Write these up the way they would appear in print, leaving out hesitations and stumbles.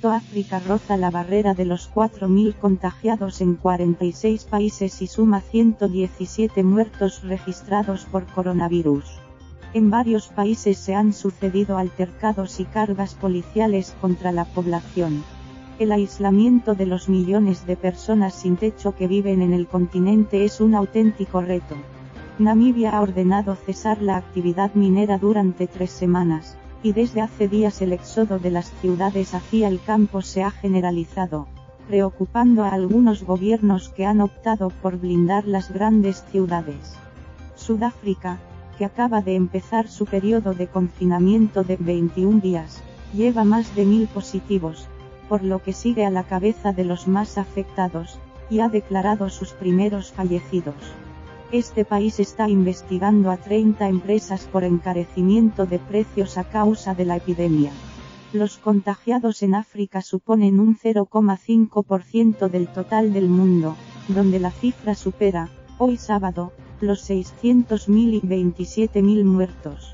África roza la barrera de los 4.000 contagiados en 46 países y suma 117 muertos registrados por coronavirus. En varios países se han sucedido altercados y cargas policiales contra la población. El aislamiento de los millones de personas sin techo que viven en el continente es un auténtico reto. Namibia ha ordenado cesar la actividad minera durante 3 semanas, y desde hace días el éxodo de las ciudades hacia el campo se ha generalizado, preocupando a algunos gobiernos que han optado por blindar las grandes ciudades. Sudáfrica, que acaba de empezar su periodo de confinamiento de 21 días, lleva más de 1.000 positivos, por lo que sigue a la cabeza de los más afectados, y ha declarado sus primeros fallecidos. Este país está investigando a 30 empresas por encarecimiento de precios a causa de la epidemia. Los contagiados en África suponen un 0,5% del total del mundo, donde la cifra supera, hoy sábado, los 600.000 y 27.000 muertos.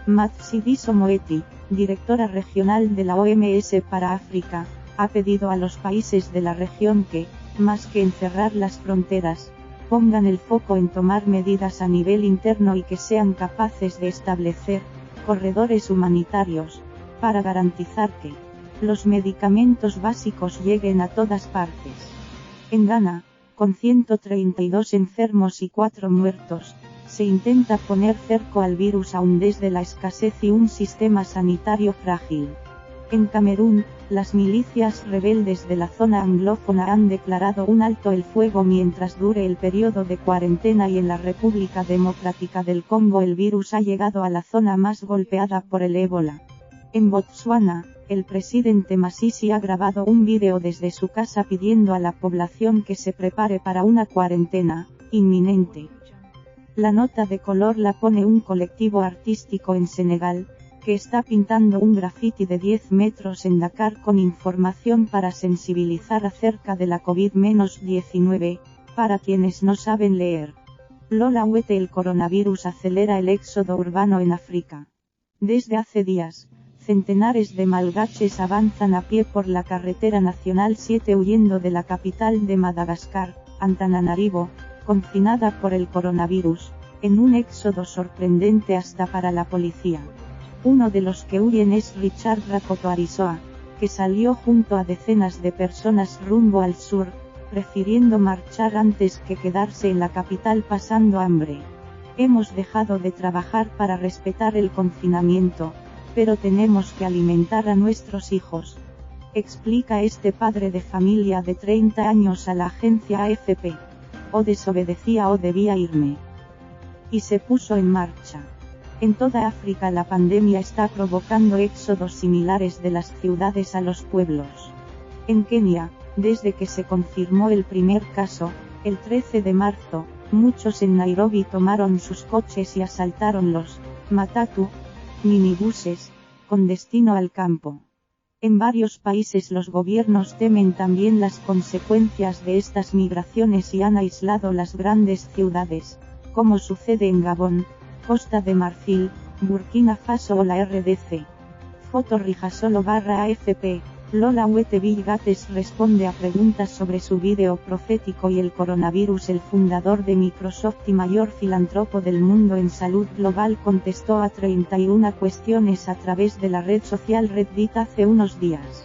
Matshidiso Moeti, directora regional de la OMS para África, ha pedido a los países de la región que, más que en cerrar las fronteras, pongan el foco en tomar medidas a nivel interno y que sean capaces de establecer corredores humanitarios, para garantizar que los medicamentos básicos lleguen a todas partes. En Ghana, con 132 enfermos y 4 muertos, se intenta poner cerco al virus aún desde la escasez y un sistema sanitario frágil. En Camerún, las milicias rebeldes de la zona anglófona han declarado un alto el fuego mientras dure el periodo de cuarentena y en la República Democrática del Congo el virus ha llegado a la zona más golpeada por el ébola. En Botsuana, el presidente Masisi ha grabado un vídeo desde su casa pidiendo a la población que se prepare para una cuarentena inminente. La nota de color la pone un colectivo artístico en Senegal, que está pintando un graffiti de 10 metros en Dakar con información para sensibilizar acerca de la COVID-19, para quienes no saben leer. Lola Huete. El coronavirus acelera el éxodo urbano en África. Desde hace días, centenares de malgaches avanzan a pie por la carretera nacional 7 huyendo de la capital de Madagascar, Antananarivo, confinada por el coronavirus, en un éxodo sorprendente hasta para la policía. Uno de los que huyen es Richard Rakotoarisoa, que salió junto a decenas de personas rumbo al sur, prefiriendo marchar antes que quedarse en la capital pasando hambre. Hemos dejado de trabajar para respetar el confinamiento, pero tenemos que alimentar a nuestros hijos, explica este padre de familia de 30 años a la agencia AFP. O desobedecía o debía irme. Y se puso en marcha. En toda África la pandemia está provocando éxodos similares de las ciudades a los pueblos. En Kenia, desde que se confirmó el primer caso, el 13 de marzo, muchos en Nairobi tomaron sus coches y asaltaron los matatu, minibuses, con destino al campo. En varios países los gobiernos temen también las consecuencias de estas migraciones y han aislado las grandes ciudades, como sucede en Gabón, Costa de Marfil, Burkina Faso o la RDC. Foto Rijasolo/AFP. Lola Huete Bill Gates responde a preguntas sobre su vídeo profético y el coronavirus. El fundador de Microsoft y mayor filántropo del mundo en salud global contestó a 31 cuestiones a través de la red social Reddit hace unos días.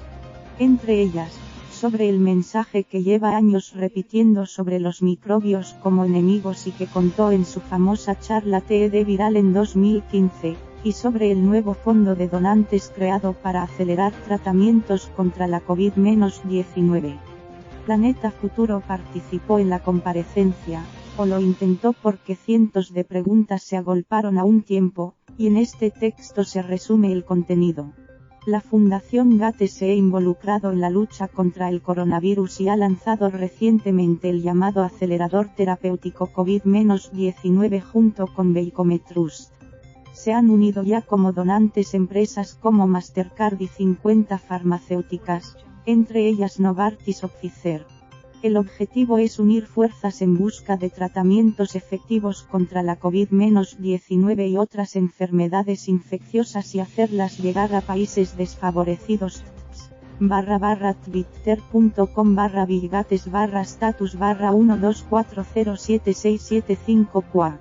Entre ellas, sobre el mensaje que lleva años repitiendo sobre los microbios como enemigos y que contó en su famosa charla TED viral en 2015, y sobre el nuevo fondo de donantes creado para acelerar tratamientos contra la COVID-19. Planeta Futuro participó en la comparecencia, o lo intentó porque cientos de preguntas se agolparon a un tiempo, y en este texto se resume el contenido. La Fundación Gates se ha involucrado en la lucha contra el coronavirus y ha lanzado recientemente el llamado acelerador terapéutico COVID-19 junto con Wellcome Trust. Se han unido ya como donantes empresas como Mastercard y 50 farmacéuticas, entre ellas Novartis o Pfizer. El objetivo es unir fuerzas en busca de tratamientos efectivos contra la COVID-19 y otras enfermedades infecciosas y hacerlas llegar a países desfavorecidos. twitter.com/bigates/status/12407675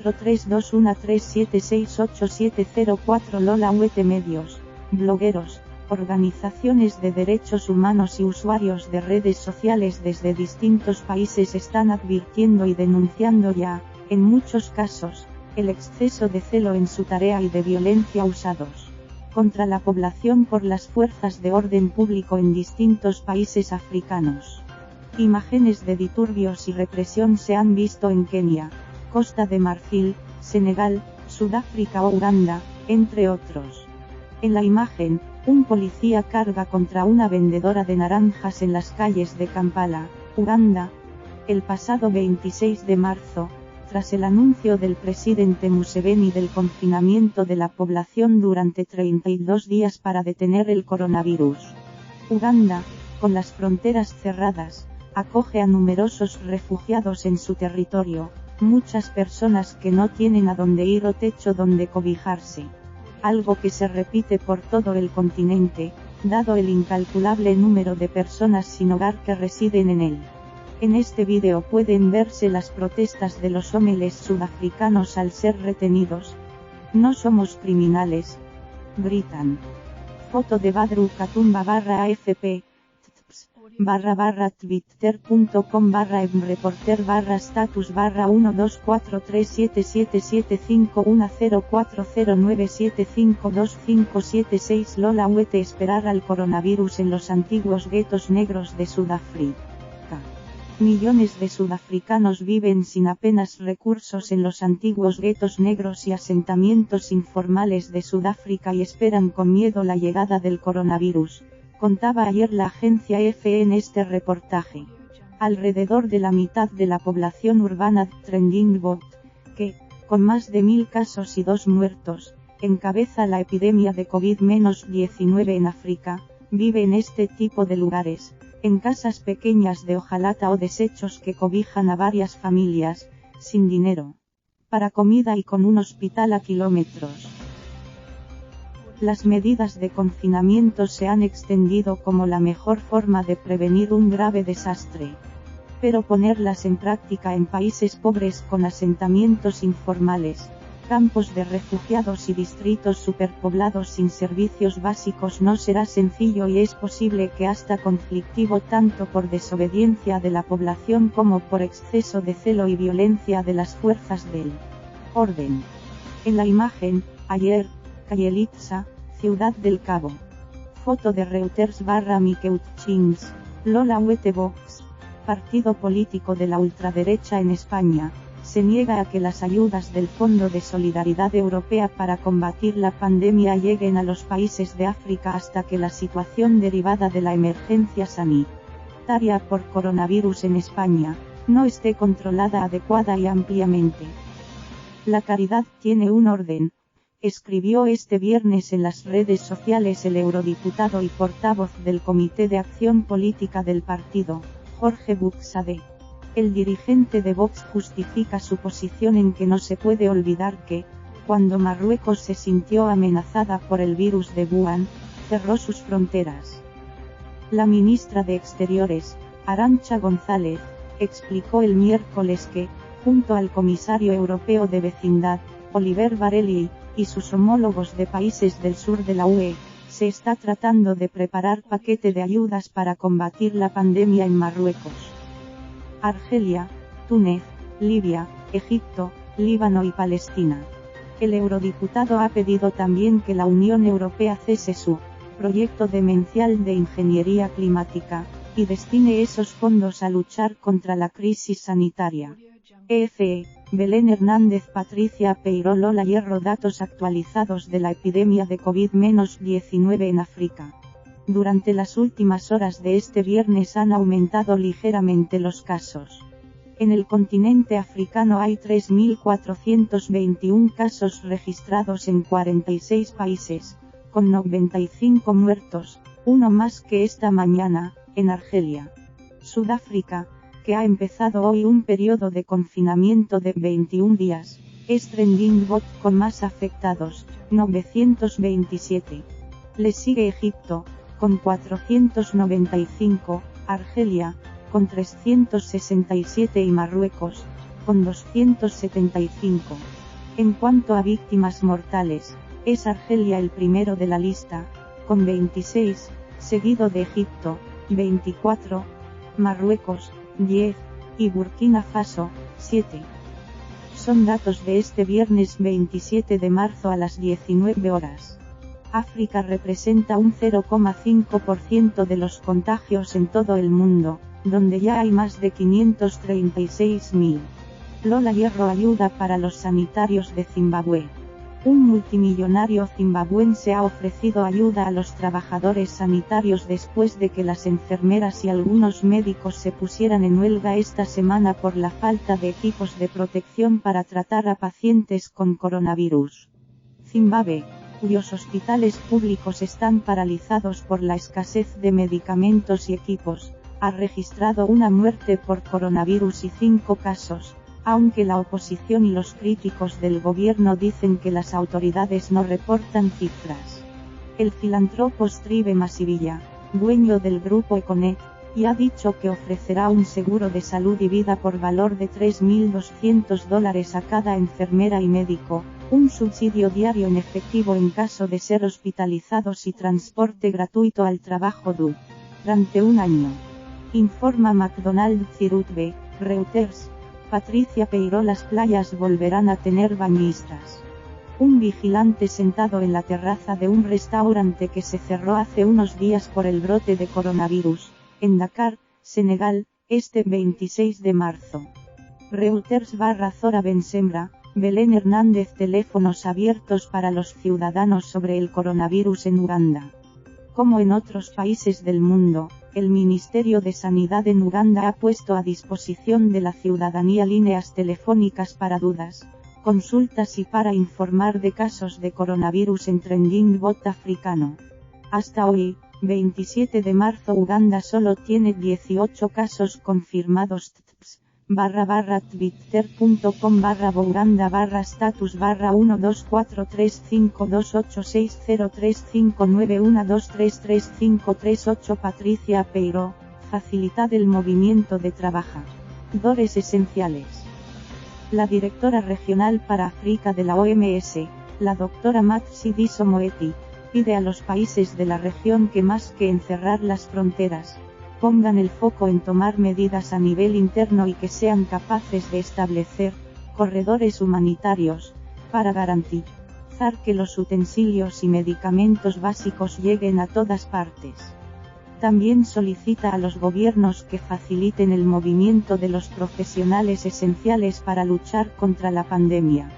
321376870 Lola UET Medios, blogueros, organizaciones de derechos humanos y usuarios de redes sociales desde distintos países están advirtiendo y denunciando ya, en muchos casos, el exceso de celo en su tarea y de violencia usados contra la población por las fuerzas de orden público en distintos países africanos. Imágenes de disturbios y represión se han visto en Kenia, Costa de Marfil, Senegal, Sudáfrica o Uganda, entre otros. En la imagen, un policía carga contra una vendedora de naranjas en las calles de Kampala, Uganda, el pasado 26 de marzo, tras el anuncio del presidente Museveni del confinamiento de la población durante 32 días para detener el coronavirus. Uganda, con las fronteras cerradas, acoge a numerosos refugiados en su territorio, muchas personas que no tienen a dónde ir o techo donde cobijarse. Algo que se repite por todo el continente, dado el incalculable número de personas sin hogar que residen en él. En este vídeo pueden verse las protestas de los homeless sudafricanos al ser retenidos. No somos criminales, gritan. Foto de Badru Katumba /AFP, twitter.com/mreporter/status/1243775104097525776 Lola UET esperar al coronavirus en los antiguos guetos negros de Sudáfrica. Millones de sudafricanos viven sin apenas recursos en los antiguos guetos negros y asentamientos informales de Sudáfrica y esperan con miedo la llegada del coronavirus, contaba ayer la agencia EFE en este reportaje. Alrededor de la mitad de la población urbana de Trending Bot, que, con más de 1000 casos y 2 muertos, encabeza la epidemia de COVID-19 en África, vive en este tipo de lugares, en casas pequeñas de hojalata o desechos que cobijan a varias familias, sin dinero para comida y con un hospital a kilómetros. Las medidas de confinamiento se han extendido como la mejor forma de prevenir un grave desastre. Pero ponerlas en práctica en países pobres con asentamientos informales, campos de refugiados y distritos superpoblados sin servicios básicos no será sencillo y es posible que hasta conflictivo tanto por desobediencia de la población como por exceso de celo y violencia de las fuerzas del orden. En la imagen, ayer, Kayelitsa, Ciudad del Cabo. Foto de Reuters /Mikeuchings, Lola UET Vox, partido político de la ultraderecha en España, se niega a que las ayudas del Fondo de Solidaridad Europea para combatir la pandemia lleguen a los países de África hasta que la situación derivada de la emergencia sanitaria por coronavirus en España no esté controlada adecuada y ampliamente. La caridad tiene un orden, escribió este viernes en las redes sociales el eurodiputado y portavoz del Comité de Acción Política del partido, Jorge Buxade. El dirigente de Vox justifica su posición en que no se puede olvidar que, cuando Marruecos se sintió amenazada por el virus de Wuhan, cerró sus fronteras. La ministra de Exteriores, Arantxa González, explicó el miércoles que, junto al comisario europeo de vecindad, Oliver Varhelyi, y sus homólogos de países del sur de la UE, se está tratando de preparar paquete de ayudas para combatir la pandemia en Marruecos. Argelia, Túnez, Libia, Egipto, Líbano y Palestina. El eurodiputado ha pedido también que la Unión Europea cese su proyecto demencial de ingeniería climática, y destine esos fondos a luchar contra la crisis sanitaria. EFE, Belén Hernández Patricia Peiró Lola Hierro datos actualizados de la epidemia de COVID-19 en África. Durante las últimas horas de este viernes han aumentado ligeramente los casos. En el continente africano hay 3.421 casos registrados en 46 países, con 95 muertos, uno más que esta mañana, en Argelia. Sudáfrica, que ha empezado hoy un periodo de confinamiento de 21 días, es Trending Bot con más afectados, 927. Le sigue Egipto, con 495, Argelia, con 367 y Marruecos, con 275. En cuanto a víctimas mortales, es Argelia el primero de la lista, con 26, seguido de Egipto, 24, Marruecos, 10, y Burkina Faso, 7. Son datos de este viernes 27 de marzo a las 19 horas. África representa un 0,5% de los contagios en todo el mundo, donde ya hay más de 536.000. Lola Hierro ayuda para los sanitarios de Zimbabue. Un multimillonario zimbabuense ha ofrecido ayuda a los trabajadores sanitarios después de que las enfermeras y algunos médicos se pusieran en huelga esta semana por la falta de equipos de protección para tratar a pacientes con coronavirus. Zimbabue, cuyos hospitales públicos están paralizados por la escasez de medicamentos y equipos, ha registrado una muerte por coronavirus y 5 casos, aunque la oposición y los críticos del gobierno dicen que las autoridades no reportan cifras. El filántropo Strive Masivilla, dueño del grupo Econet, y ha dicho que ofrecerá un seguro de salud y vida por valor de $3.200 a cada enfermera y médico, un subsidio diario en efectivo en caso de ser hospitalizados y transporte gratuito al trabajo durante un año. Informa McDonald Cirutbe, Reuters. Patricia Peiró. Las playas volverán a tener bañistas. Un vigilante sentado en la terraza de un restaurante que se cerró hace unos días por el brote de coronavirus, en Dakar, Senegal, este 26 de marzo. Reuters. Zora Bensembra, Belén Hernández. Teléfonos abiertos para los ciudadanos sobre el coronavirus en Uganda. Como en otros países del mundo, el Ministerio de Sanidad en Uganda ha puesto a disposición de la ciudadanía líneas telefónicas para dudas, consultas y para informar de casos de coronavirus en Trending Bot africano. Hasta hoy, 27 de marzo, Uganda solo tiene 18 casos confirmados. twitter.com/bouganda/status /12435286035912335338. Patricia Peiró, facilidad el movimiento de trabajadores esenciales. La directora regional para África de la OMS, la doctora Matshidiso Moeti, pide a los países de la región que más que encerrar las fronteras, pongan el foco en tomar medidas a nivel interno y que sean capaces de establecer corredores humanitarios, para garantizar que los utensilios y medicamentos básicos lleguen a todas partes. También solicita a los gobiernos que faciliten el movimiento de los profesionales esenciales para luchar contra la pandemia.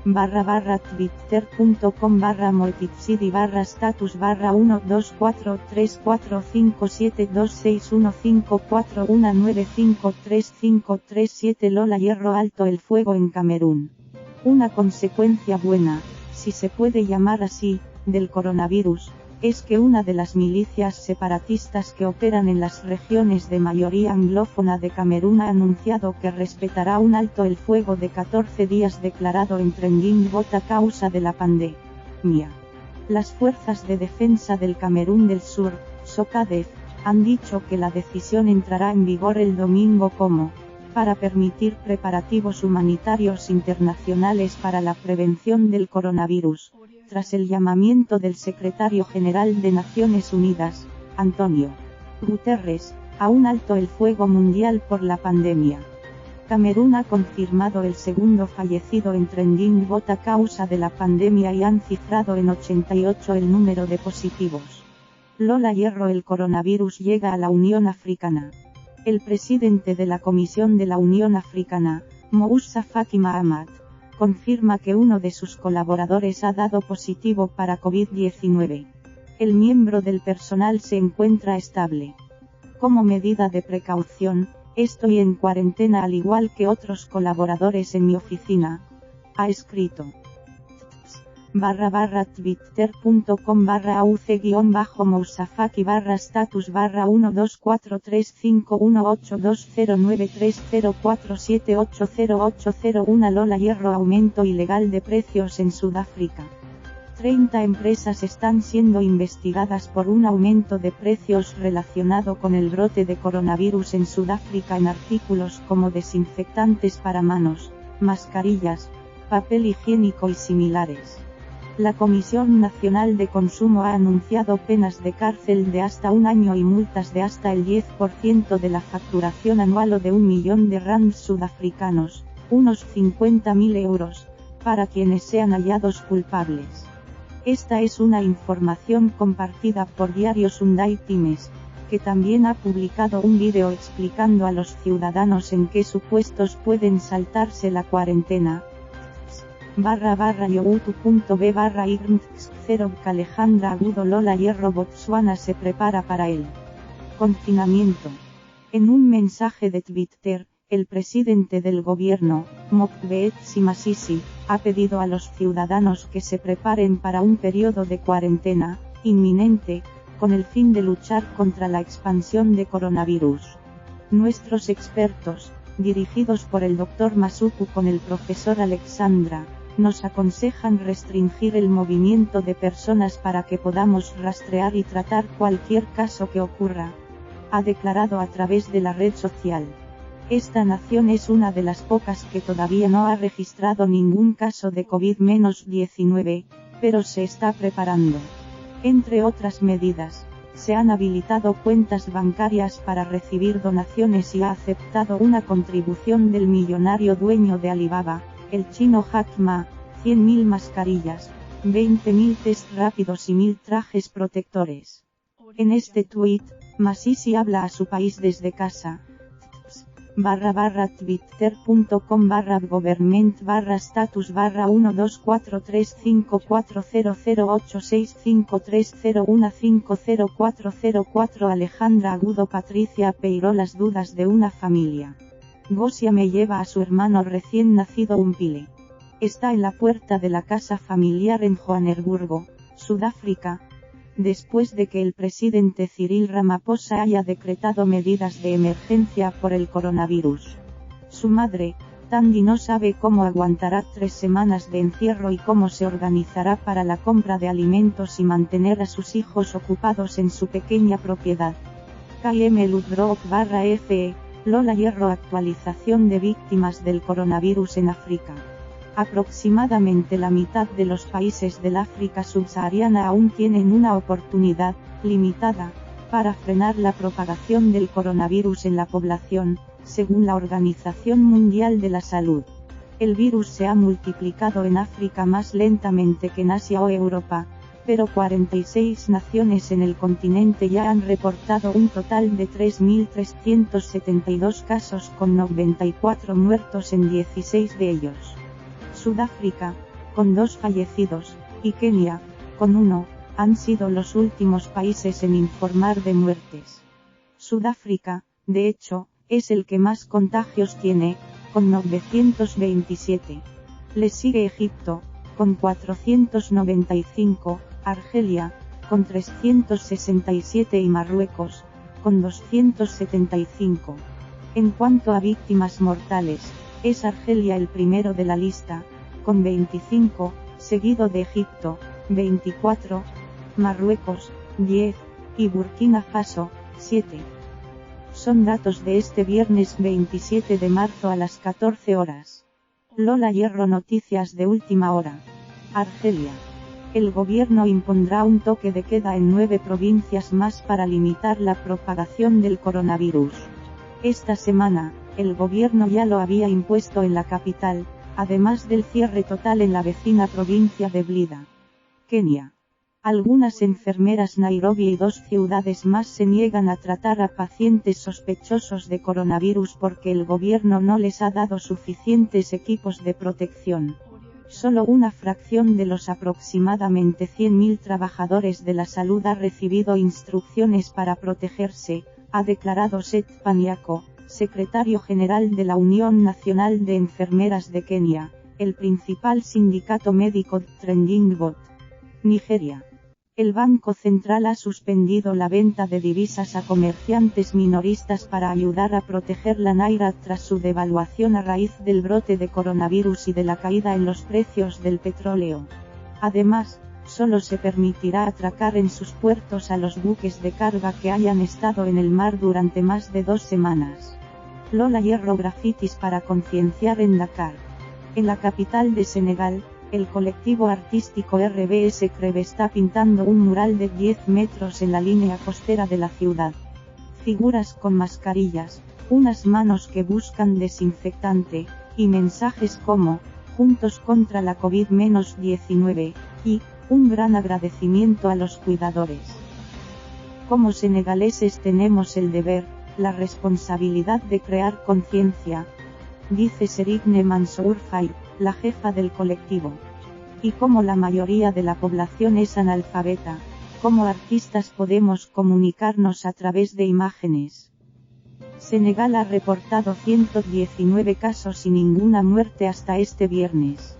twitter.com/moetipsidi/status /1243457261541953537. Lola Hierro. Alto el fuego en Camerún. Una consecuencia buena, si se puede llamar así, del coronavirus, es que una de las milicias separatistas que operan en las regiones de mayoría anglófona de Camerún ha anunciado que respetará un alto el fuego de 14 días declarado en Trending Bot a causa de la pandemia. Las fuerzas de defensa del Camerún del Sur, SOCADEF, han dicho que la decisión entrará en vigor el domingo para permitir preparativos humanitarios internacionales para la prevención del coronavirus, tras el llamamiento del secretario general de Naciones Unidas, Antonio Guterres, a un alto el fuego mundial por la pandemia. Camerún ha confirmado el segundo fallecido en Trending Bot a causa de la pandemia y han cifrado en 88 el número de positivos. Lola Hierro. El coronavirus llega a la Unión Africana. El presidente de la Comisión de la Unión Africana, Moussa Faki Mahamat, confirma que uno de sus colaboradores ha dado positivo para COVID-19. El miembro del personal se encuentra estable. Como medida de precaución, estoy en cuarentena al igual que otros colaboradores en mi oficina, ha escrito. twitter.com/auce-mousafaki/status /1243518209304780801. Lola Hierro. Aumento ilegal de precios en Sudáfrica. 30 empresas están siendo investigadas por un aumento de precios relacionado con el brote de coronavirus en Sudáfrica en artículos como desinfectantes para manos, mascarillas, papel higiénico y similares. La Comisión Nacional de Consumo ha anunciado penas de cárcel de hasta 1 año y multas de hasta el 10% de la facturación anual o de 1 millón de rands sudafricanos, unos 50.000 euros, para quienes sean hallados culpables. Esta es una información compartida por Diario Sunday Times, que también ha publicado un vídeo explicando a los ciudadanos en qué supuestos pueden saltarse la cuarentena. youtube.b/irmtx0 Alejandra Agudo Lola Hierro Botsuana se prepara para el confinamiento. En un mensaje de Twitter, el presidente del gobierno, Mokgweetsi Masisi, ha pedido a los ciudadanos que se preparen para un periodo de cuarentena inminente, con el fin de luchar contra la expansión de coronavirus. Nuestros expertos, dirigidos por el Dr. Masuku con el profesor Alexandra, nos aconsejan restringir el movimiento de personas para que podamos rastrear y tratar cualquier caso que ocurra, ha declarado a través de la red social. Esta nación es una de las pocas que todavía no ha registrado ningún caso de COVID-19, pero se está preparando. Entre otras medidas, se han habilitado cuentas bancarias para recibir donaciones y ha aceptado una contribución del millonario dueño de Alibaba, el chino Jack Ma, 100.000 mascarillas, 20.000 test rápidos y 1.000 trajes protectores. En este tuit, Masisi habla a su país desde casa. twitter.com/government/status/1243540865301504040 Alejandra Agudo Patricia Peiró las dudas de una familia. Gosia me lleva a su hermano recién nacido Umpile. Está en la puerta de la casa familiar en Johannesburgo, Sudáfrica, después de que el presidente Cyril Ramaphosa haya decretado medidas de emergencia por el coronavirus. Su madre, Tandy, no sabe cómo aguantará 3 semanas de encierro y cómo se organizará para la compra de alimentos y mantener a sus hijos ocupados en su pequeña propiedad. KM Ludbrook/FE, Lola Hierro actualización de víctimas del coronavirus en África. Aproximadamente la mitad de los países del África subsahariana aún tienen una oportunidad, limitada, para frenar la propagación del coronavirus en la población, según la Organización Mundial de la Salud. El virus se ha multiplicado en África más lentamente que en Asia o Europa, pero 46 naciones en el continente ya han reportado un total de 3.372 casos con 94 muertos en 16 de ellos. Sudáfrica, con 2 fallecidos, y Kenia, con 1, han sido los últimos países en informar de muertes. Sudáfrica, de hecho, es el que más contagios tiene, con 927. Le sigue Egipto, con 495, Argelia, con 367 y Marruecos, con 275. En cuanto a víctimas mortales, es Argelia el primero de la lista, con 25, seguido de Egipto, 24, Marruecos, 10, y Burkina Faso, 7. Son datos de este viernes 27 de marzo a las 14 horas. Lola Hierro noticias de última hora. Argelia. El gobierno impondrá un toque de queda en 9 provincias más para limitar la propagación del coronavirus. Esta semana, el gobierno ya lo había impuesto en la capital, además del cierre total en la vecina provincia de Blida. Kenia. Algunas enfermeras Nairobi y 2 ciudades más se niegan a tratar a pacientes sospechosos de coronavirus porque el gobierno no les ha dado suficientes equipos de protección. Solo una fracción de los aproximadamente 100.000 trabajadores de la salud ha recibido instrucciones para protegerse, ha declarado Seth Panyako, secretario general de la Unión Nacional de Enfermeras de Kenia, el principal sindicato médico de Trending Bot. Nigeria. El Banco Central ha suspendido la venta de divisas a comerciantes minoristas para ayudar a proteger la naira tras su devaluación a raíz del brote de coronavirus y de la caída en los precios del petróleo. Además, solo se permitirá atracar en sus puertos a los buques de carga que hayan estado en el mar durante más de 2 semanas. Lola Hierro grafitis para concienciar en Dakar. En la capital de Senegal, el colectivo artístico RBS Creb está pintando un mural de 10 metros en la línea costera de la ciudad. Figuras con mascarillas, unas manos que buscan desinfectante, y mensajes como, juntos contra la COVID-19, y, un gran agradecimiento a los cuidadores. Como senegaleses tenemos el deber, la responsabilidad de crear conciencia, dice Serigne Mansour Faye, la jefa del colectivo. Y como la mayoría de la población es analfabeta, como artistas podemos comunicarnos a través de imágenes. Senegal ha reportado 119 casos y ninguna muerte hasta este viernes.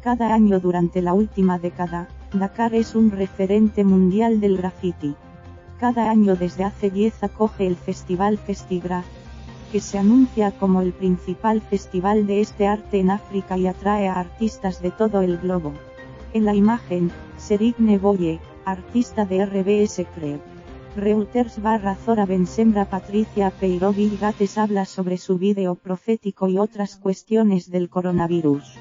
Cada año durante la última década, Dakar es un referente mundial del graffiti. Cada año desde hace 10 acoge el festival Festigraph, que se anuncia como el principal festival de este arte en África y atrae a artistas de todo el globo. En la imagen, Serigne Boye, artista de RBS Creb. Reuters Zora Bensembra Patricia Peirovi Gates habla sobre su vídeo profético y otras cuestiones del coronavirus.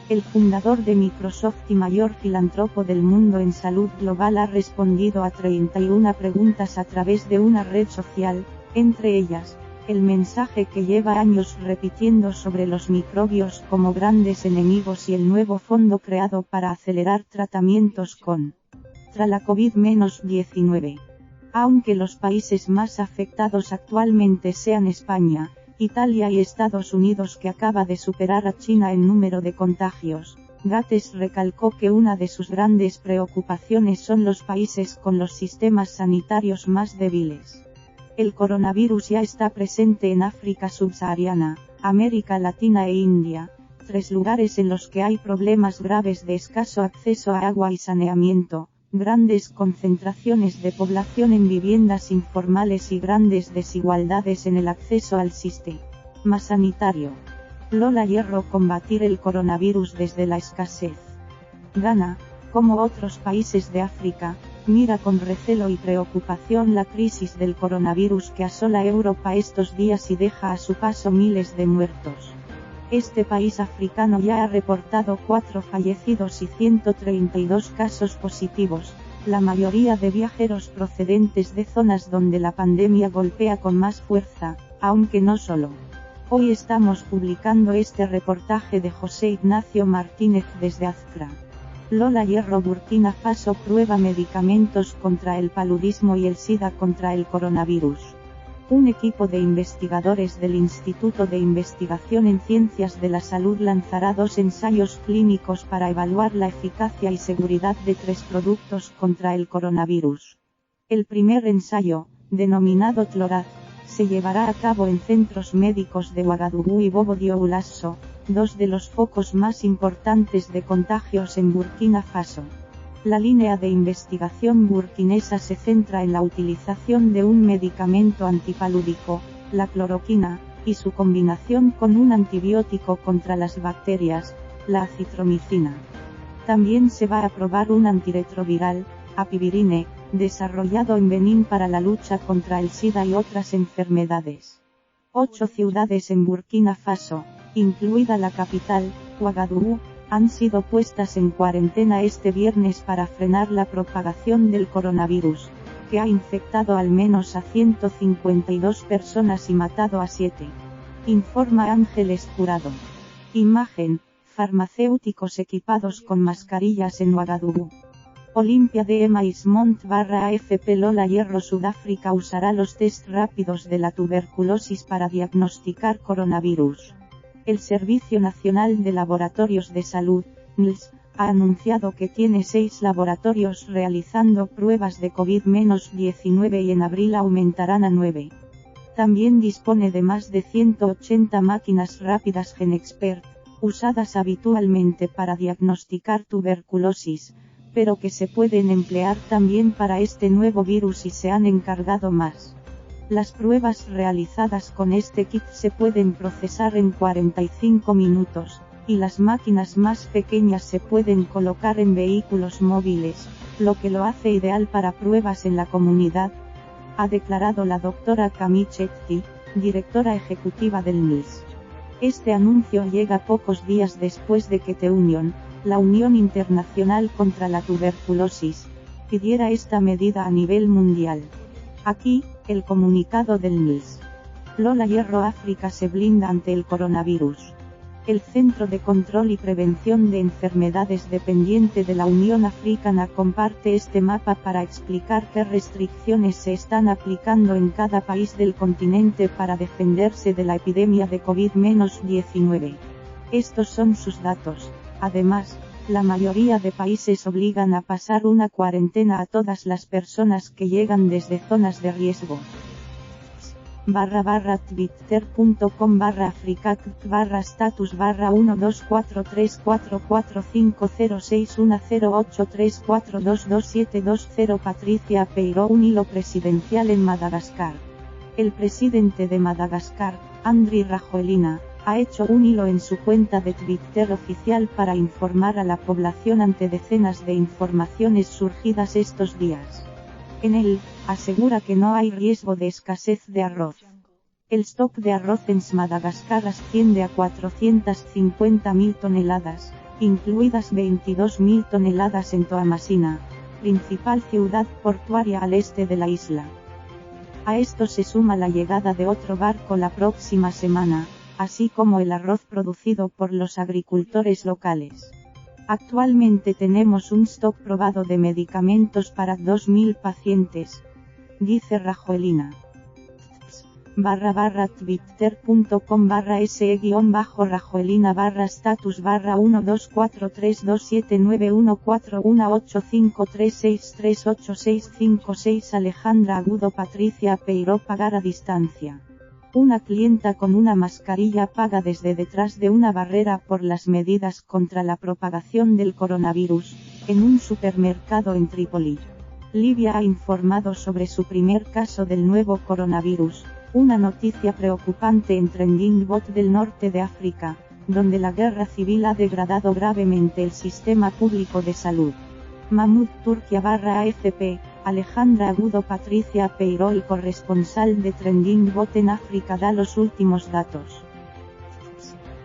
El fundador de Microsoft y mayor filántropo del mundo en salud global ha respondido a 31 preguntas a través de una red social, entre ellas, el mensaje que lleva años repitiendo sobre los microbios como grandes enemigos y el nuevo fondo creado para acelerar tratamientos contra la COVID-19. Aunque los países más afectados actualmente sean España, Italia y Estados Unidos, que acaba de superar a China en número de contagios, Gates recalcó que una de sus grandes preocupaciones son los países con los sistemas sanitarios más débiles. El coronavirus ya está presente en África subsahariana, América Latina e India, 3 lugares en los que hay problemas graves de escaso acceso a agua y saneamiento, grandes concentraciones de población en viviendas informales y grandes desigualdades en el acceso al sistema sanitario. Lola Hierro combatir el coronavirus desde la escasez. Ghana, como otros países de África, mira con recelo y preocupación la crisis del coronavirus que asola Europa estos días y deja a su paso miles de muertos. Este país africano ya ha reportado 4 fallecidos y 132 casos positivos, la mayoría de viajeros procedentes de zonas donde la pandemia golpea con más fuerza, aunque no solo. Hoy estamos publicando este reportaje de José Ignacio Martínez desde Accra. Lola Hierro Burkina Faso prueba medicamentos contra el paludismo y el SIDA contra el coronavirus. Un equipo de investigadores del Instituto de Investigación en Ciencias de la Salud lanzará 2 ensayos clínicos para evaluar la eficacia y seguridad de 3 productos contra el coronavirus. El primer ensayo, denominado Tloraz, se llevará a cabo en centros médicos de Ouagadougou y Bobo-Dioulasso, 2 de los focos más importantes de contagios en Burkina Faso. La línea de investigación burkinesa se centra en la utilización de un medicamento antipalúdico, la cloroquina, y su combinación con un antibiótico contra las bacterias, la acitromicina. También se va a probar un antirretroviral, apivirine, desarrollado en Benín para la lucha contra el SIDA y otras enfermedades. 8 ciudades en Burkina Faso, incluida la capital, Ouagadougou, han sido puestas en cuarentena este viernes para frenar la propagación del coronavirus, que ha infectado al menos a 152 personas y matado a 7. Informa Ángeles Jurado. Imagen, farmacéuticos equipados con mascarillas en Ouagadougou. Olimpia de Maismont/AFP Lola Hierro Sudáfrica usará los test rápidos de la tuberculosis para diagnosticar coronavirus. El Servicio Nacional de Laboratorios de Salud, NLS, ha anunciado que tiene 6 laboratorios realizando pruebas de COVID-19 y en abril aumentarán a 9. También dispone de más de 180 máquinas rápidas GenExpert, usadas habitualmente para diagnosticar tuberculosis, pero que se pueden emplear también para este nuevo virus y se han encargado más. Las pruebas realizadas con este kit se pueden procesar en 45 minutos, y las máquinas más pequeñas se pueden colocar en vehículos móviles, lo que lo hace ideal para pruebas en la comunidad, ha declarado la doctora Camille Chetti, directora ejecutiva del NIS. Este anuncio llega pocos días después de que The Union, la Unión Internacional contra la Tuberculosis, pidiera esta medida a nivel mundial. Aquí, el comunicado del NIS. Lola Hierro África se blinda ante el coronavirus. El Centro de Control y Prevención de Enfermedades dependiente de la Unión Africana comparte este mapa para explicar qué restricciones se están aplicando en cada país del continente para defenderse de la epidemia de COVID-19. Estos son sus datos. Además, la mayoría de países obligan a pasar una cuarentena a todas las personas que llegan desde zonas de riesgo. /twitter.com/africac/status/1243445061083422720 Patricia Peiró. Un hilo presidencial en Madagascar. El presidente de Madagascar, Andry Rajoelina, ha hecho un hilo en su cuenta de Twitter oficial para informar a la población ante decenas de informaciones surgidas estos días. En él, asegura que no hay riesgo de escasez de arroz. El stock de arroz en Madagascar asciende a 450.000 toneladas, incluidas 22.000 toneladas en Toamasina, principal ciudad portuaria al este de la isla. A esto se suma la llegada de otro barco la próxima semana, así como el arroz producido por los agricultores locales. Actualmente tenemos un stock probado de medicamentos para 2.000 pacientes, dice Rajoelina. /twitter.com/se-bajo-rajoelina/status/1243279141853638656 Alejandra Agudo Patricia Peiró pagar a distancia. Una clienta con una mascarilla paga desde detrás de una barrera por las medidas contra la propagación del coronavirus, en un supermercado en Trípoli. Libia ha informado sobre su primer caso del nuevo coronavirus, una noticia preocupante en Trending Bot del norte de África, donde la guerra civil ha degradado gravemente el sistema público de salud. Mahmoud Turquía /AFP, Alejandra Agudo Patricia Peiró, el corresponsal de Trending Bot en África, da los últimos datos.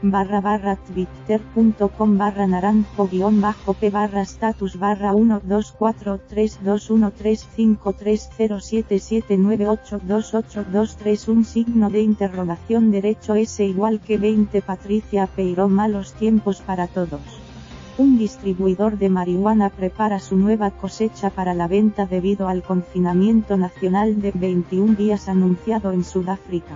/twitter.com/naranjo-p/status/12432135307782823 signo de interrogación derecho S igual que 20 Patricia Peiró malos tiempos para todos. Un distribuidor de marihuana prepara su nueva cosecha para la venta debido al confinamiento nacional de 21 días anunciado en Sudáfrica.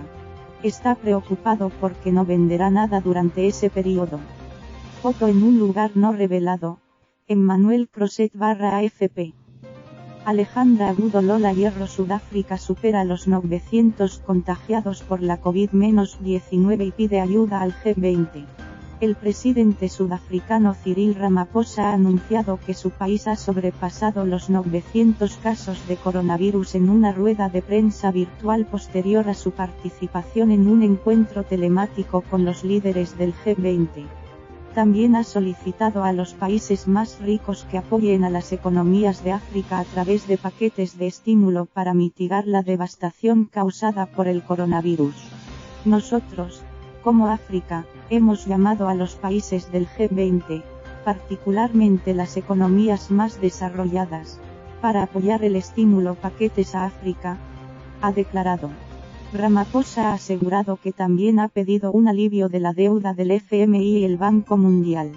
Está preocupado porque no venderá nada durante ese periodo. Foto en un lugar no revelado. Emmanuel Crosset /AFP. Alejandra Agudo Lola Hierro Sudáfrica supera los 900 contagiados por la COVID-19 y pide ayuda al G20. El presidente sudafricano Cyril Ramaphosa ha anunciado que su país ha sobrepasado los 900 casos de coronavirus en una rueda de prensa virtual posterior a su participación en un encuentro telemático con los líderes del G20. También ha solicitado a los países más ricos que apoyen a las economías de África a través de paquetes de estímulo para mitigar la devastación causada por el coronavirus. Nosotros, como África, hemos llamado a los países del G20, particularmente las economías más desarrolladas, para apoyar el estímulo paquetes a África, ha declarado. Ramaphosa ha asegurado que también ha pedido un alivio de la deuda del FMI y el Banco Mundial.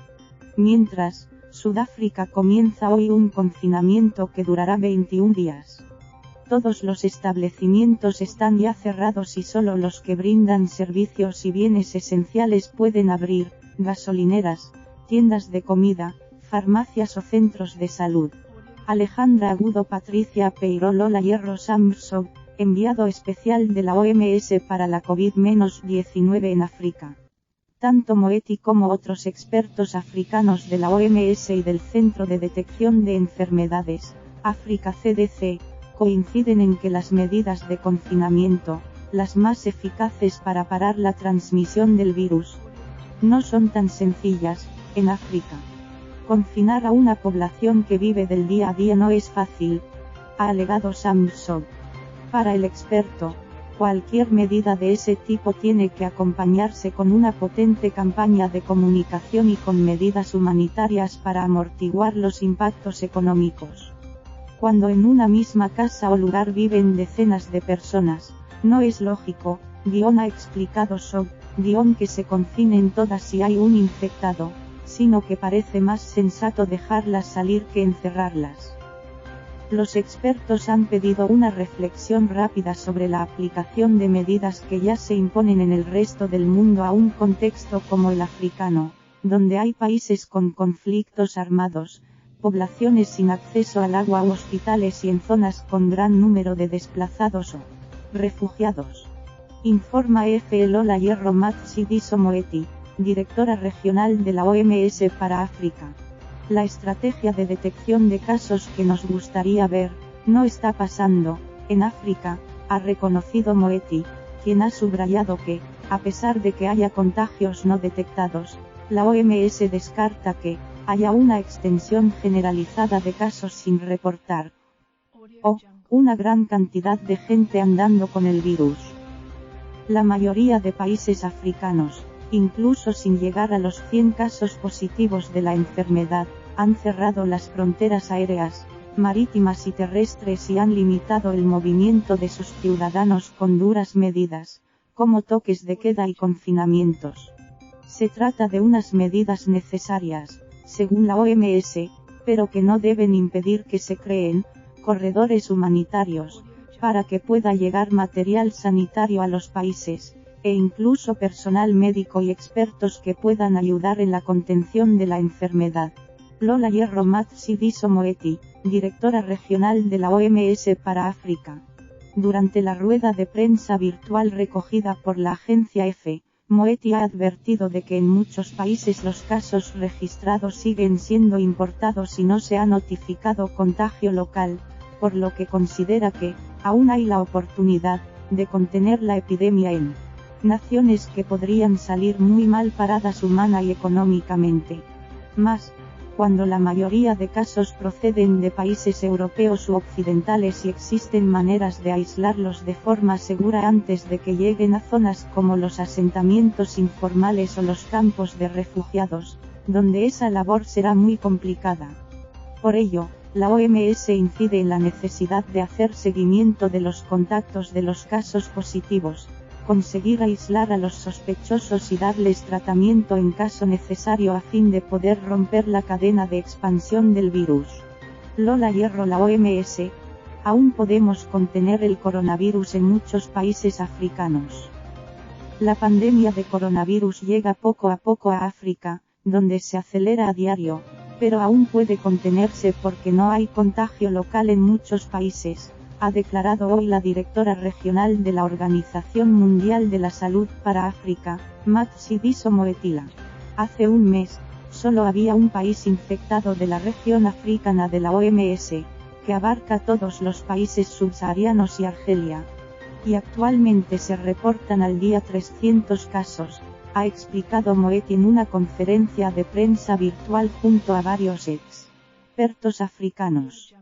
Mientras, Sudáfrica comienza hoy un confinamiento que durará 21 días. Todos los establecimientos están ya cerrados y solo los que brindan servicios y bienes esenciales pueden abrir, gasolineras, tiendas de comida, farmacias o centros de salud. Alejandra Agudo Patricia Peiró Lola Hierro Samson, enviado especial de la OMS para la COVID-19 en África. Tanto Moeti como otros expertos africanos de la OMS y del Centro de Detección de Enfermedades, África CDC, coinciden en que las medidas de confinamiento, las más eficaces para parar la transmisión del virus, no son tan sencillas, en África. Confinar a una población que vive del día a día no es fácil, ha alegado Samsung. Para el experto, cualquier medida de ese tipo tiene que acompañarse con una potente campaña de comunicación y con medidas humanitarias para amortiguar los impactos económicos. Cuando en una misma casa o lugar viven decenas de personas, no es lógico, ha explicado Sog, que se confinen todas si hay un infectado, sino que parece más sensato dejarlas salir que encerrarlas. Los expertos han pedido una reflexión rápida sobre la aplicación de medidas que ya se imponen en el resto del mundo a un contexto como el africano, donde hay países con conflictos armados, poblaciones sin acceso al agua u hospitales y en zonas con gran número de desplazados o refugiados. Informa Lola Hierro Matshidiso Moeti, directora regional de la OMS para África. La estrategia de detección de casos que nos gustaría ver, no está pasando, en África, ha reconocido Moeti, quien ha subrayado que, a pesar de que haya contagios no detectados, la OMS descarta que haya una extensión generalizada de casos sin reportar, o una gran cantidad de gente andando con el virus. La mayoría de países africanos, incluso sin llegar a los 100 casos positivos de la enfermedad, han cerrado las fronteras aéreas, marítimas y terrestres y han limitado el movimiento de sus ciudadanos con duras medidas, como toques de queda y confinamientos. Se trata de unas medidas necesarias, según la OMS, pero que no deben impedir que se creen corredores humanitarios, para que pueda llegar material sanitario a los países, e incluso personal médico y expertos que puedan ayudar en la contención de la enfermedad. Lola Hierro Matshidiso Moeti, directora regional de la OMS para África. Durante la rueda de prensa virtual recogida por la agencia EFE, Moeti ha advertido de que en muchos países los casos registrados siguen siendo importados y no se ha notificado contagio local, por lo que considera que aún hay la oportunidad de contener la epidemia en naciones que podrían salir muy mal paradas humana y económicamente. Más, cuando la mayoría de casos proceden de países europeos u occidentales y existen maneras de aislarlos de forma segura antes de que lleguen a zonas como los asentamientos informales o los campos de refugiados, donde esa labor será muy complicada. Por ello, la OMS incide en la necesidad de hacer seguimiento de los contactos de los casos positivos, conseguir aislar a los sospechosos y darles tratamiento en caso necesario a fin de poder romper la cadena de expansión del virus. Lola Hierro La OMS, aún podemos contener el coronavirus en muchos países africanos. La pandemia de coronavirus llega poco a poco a África, donde se acelera a diario, pero aún puede contenerse porque no hay contagio local en muchos países, ha declarado hoy la directora regional de la Organización Mundial de la Salud para África, Matshidiso Moetila. Hace un mes, solo había un país infectado de la región africana de la OMS, que abarca todos los países subsaharianos y Argelia. Y actualmente se reportan al día 300 casos, ha explicado Moeti en una conferencia de prensa virtual junto a varios expertos africanos.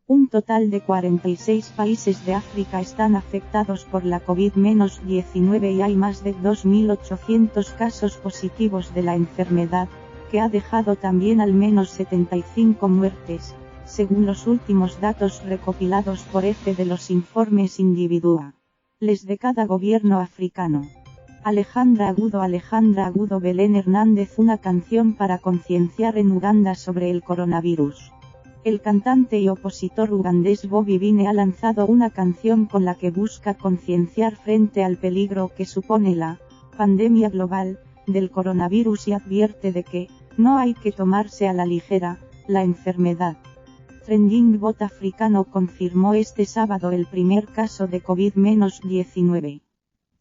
Un total de 46 países de África están afectados por la COVID-19 y hay más de 2.800 casos positivos de la enfermedad, que ha dejado también al menos 75 muertes, según los últimos datos recopilados por EFE de los informes individuales de cada gobierno africano. Alejandra Agudo Belén Hernández. Una canción para concienciar en Uganda sobre el coronavirus. El cantante y opositor ugandés Bobby Wine ha lanzado una canción con la que busca concienciar frente al peligro que supone la pandemia global del coronavirus y advierte de que no hay que tomarse a la ligera la enfermedad. Trending Bot africano confirmó este sábado el primer caso de COVID-19.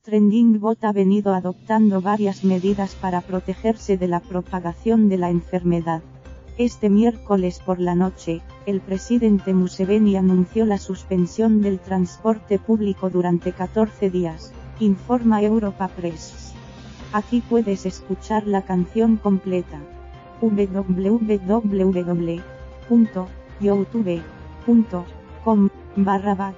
Trending Bot ha venido adoptando varias medidas para protegerse de la propagación de la enfermedad. Este miércoles por la noche, el presidente Museveni anunció la suspensión del transporte público durante 14 días, informa Europa Press. Aquí puedes escuchar la canción completa. www.youtube.com/batch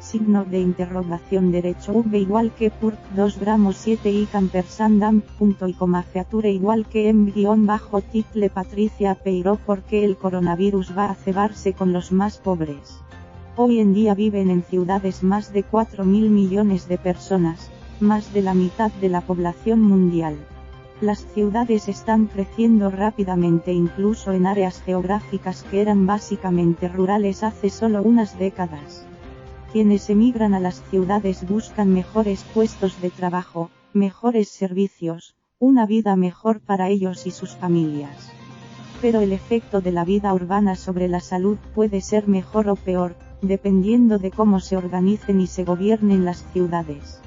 signo de interrogación derecho v igual que purk 2 gramos 7 y feature igual que m-title Patricia Peiró porque el coronavirus va a cebarse con los más pobres. Hoy en día viven en ciudades más de 4.000 millones de personas, más de la mitad de la población mundial. Las ciudades están creciendo rápidamente incluso en áreas geográficas que eran básicamente rurales hace solo unas décadas. Quienes emigran a las ciudades buscan mejores puestos de trabajo, mejores servicios, una vida mejor para ellos y sus familias. Pero el efecto de la vida urbana sobre la salud puede ser mejor o peor, dependiendo de cómo se organicen y se gobiernen las ciudades.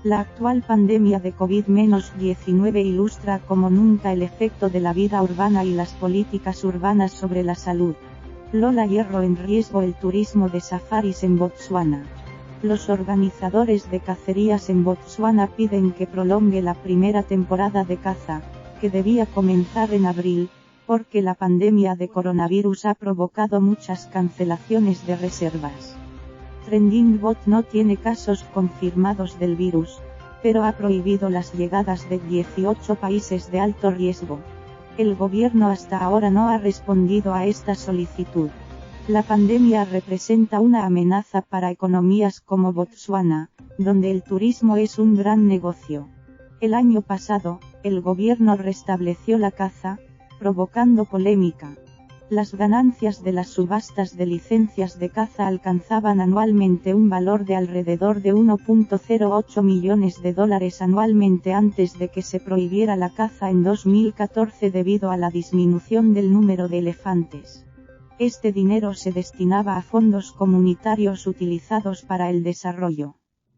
La actual pandemia de COVID-19 ilustra como nunca el efecto de la vida urbana y las políticas urbanas sobre la salud. Lola Hierro en riesgo el turismo de safaris en Botsuana. Los organizadores de cacerías en Botsuana piden que prolongue la primera temporada de caza, que debía comenzar en abril, porque la pandemia de coronavirus ha provocado muchas cancelaciones de reservas. TrendingBot no tiene casos confirmados del virus, pero ha prohibido las llegadas de 18 países de alto riesgo. El gobierno hasta ahora no ha respondido a esta solicitud. La pandemia representa una amenaza para economías como Botsuana, donde el turismo es un gran negocio. El año pasado, el gobierno restableció la caza, provocando polémica. Las ganancias de las subastas de licencias de caza alcanzaban anualmente un valor de alrededor de 1.08 millones de dólares anualmente antes de que se prohibiera la caza en 2014 debido a la disminución del número de elefantes. Este dinero se destinaba a fondos comunitarios utilizados para el desarrollo.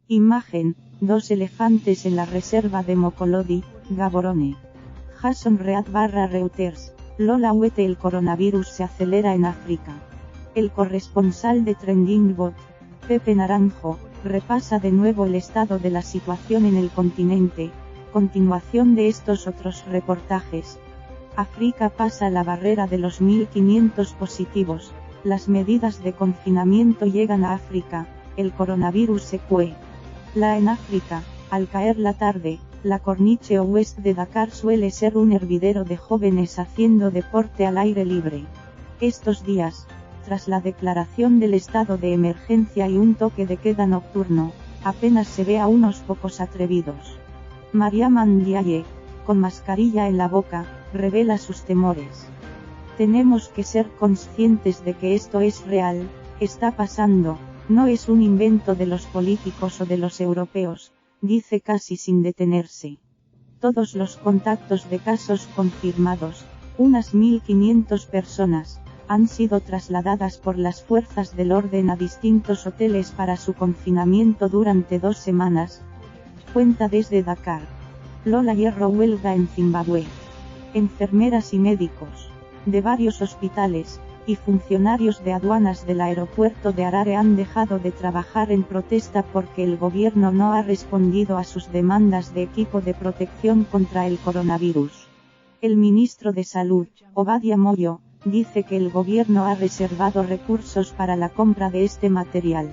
Imagen: 2 elefantes en la reserva de Mokolodi, Gaborone. Jason Reed /Reuters. Lola Huete el coronavirus se acelera en África. El corresponsal de TrendingBot, Pepe Naranjo, repasa de nuevo el estado de la situación en el continente. Continuación de estos otros reportajes. África pasa la barrera de los 1.500 positivos, las medidas de confinamiento llegan a África, el coronavirus se cue. En África, al caer la tarde, la Corniche Oeste de Dakar suele ser un hervidero de jóvenes haciendo deporte al aire libre. Estos días, tras la declaración del estado de emergencia y un toque de queda nocturno, apenas se ve a unos pocos atrevidos. Mariam Ndiaye, con mascarilla en la boca, revela sus temores. Tenemos que ser conscientes de que esto es real, está pasando, no es un invento de los políticos o de los europeos, dice casi sin detenerse. Todos los contactos de casos confirmados, unas 1.500 personas, han sido trasladadas por las fuerzas del orden a distintos hoteles para su confinamiento durante 2 semanas. Cuenta desde Dakar. Lola Hierro huelga en Zimbabue. Enfermeras y médicos, de varios hospitales, y funcionarios de aduanas del aeropuerto de Harare han dejado de trabajar en protesta porque el gobierno no ha respondido a sus demandas de equipo de protección contra el coronavirus. El ministro de Salud, Obadia Moyo, dice que el gobierno ha reservado recursos para la compra de este material.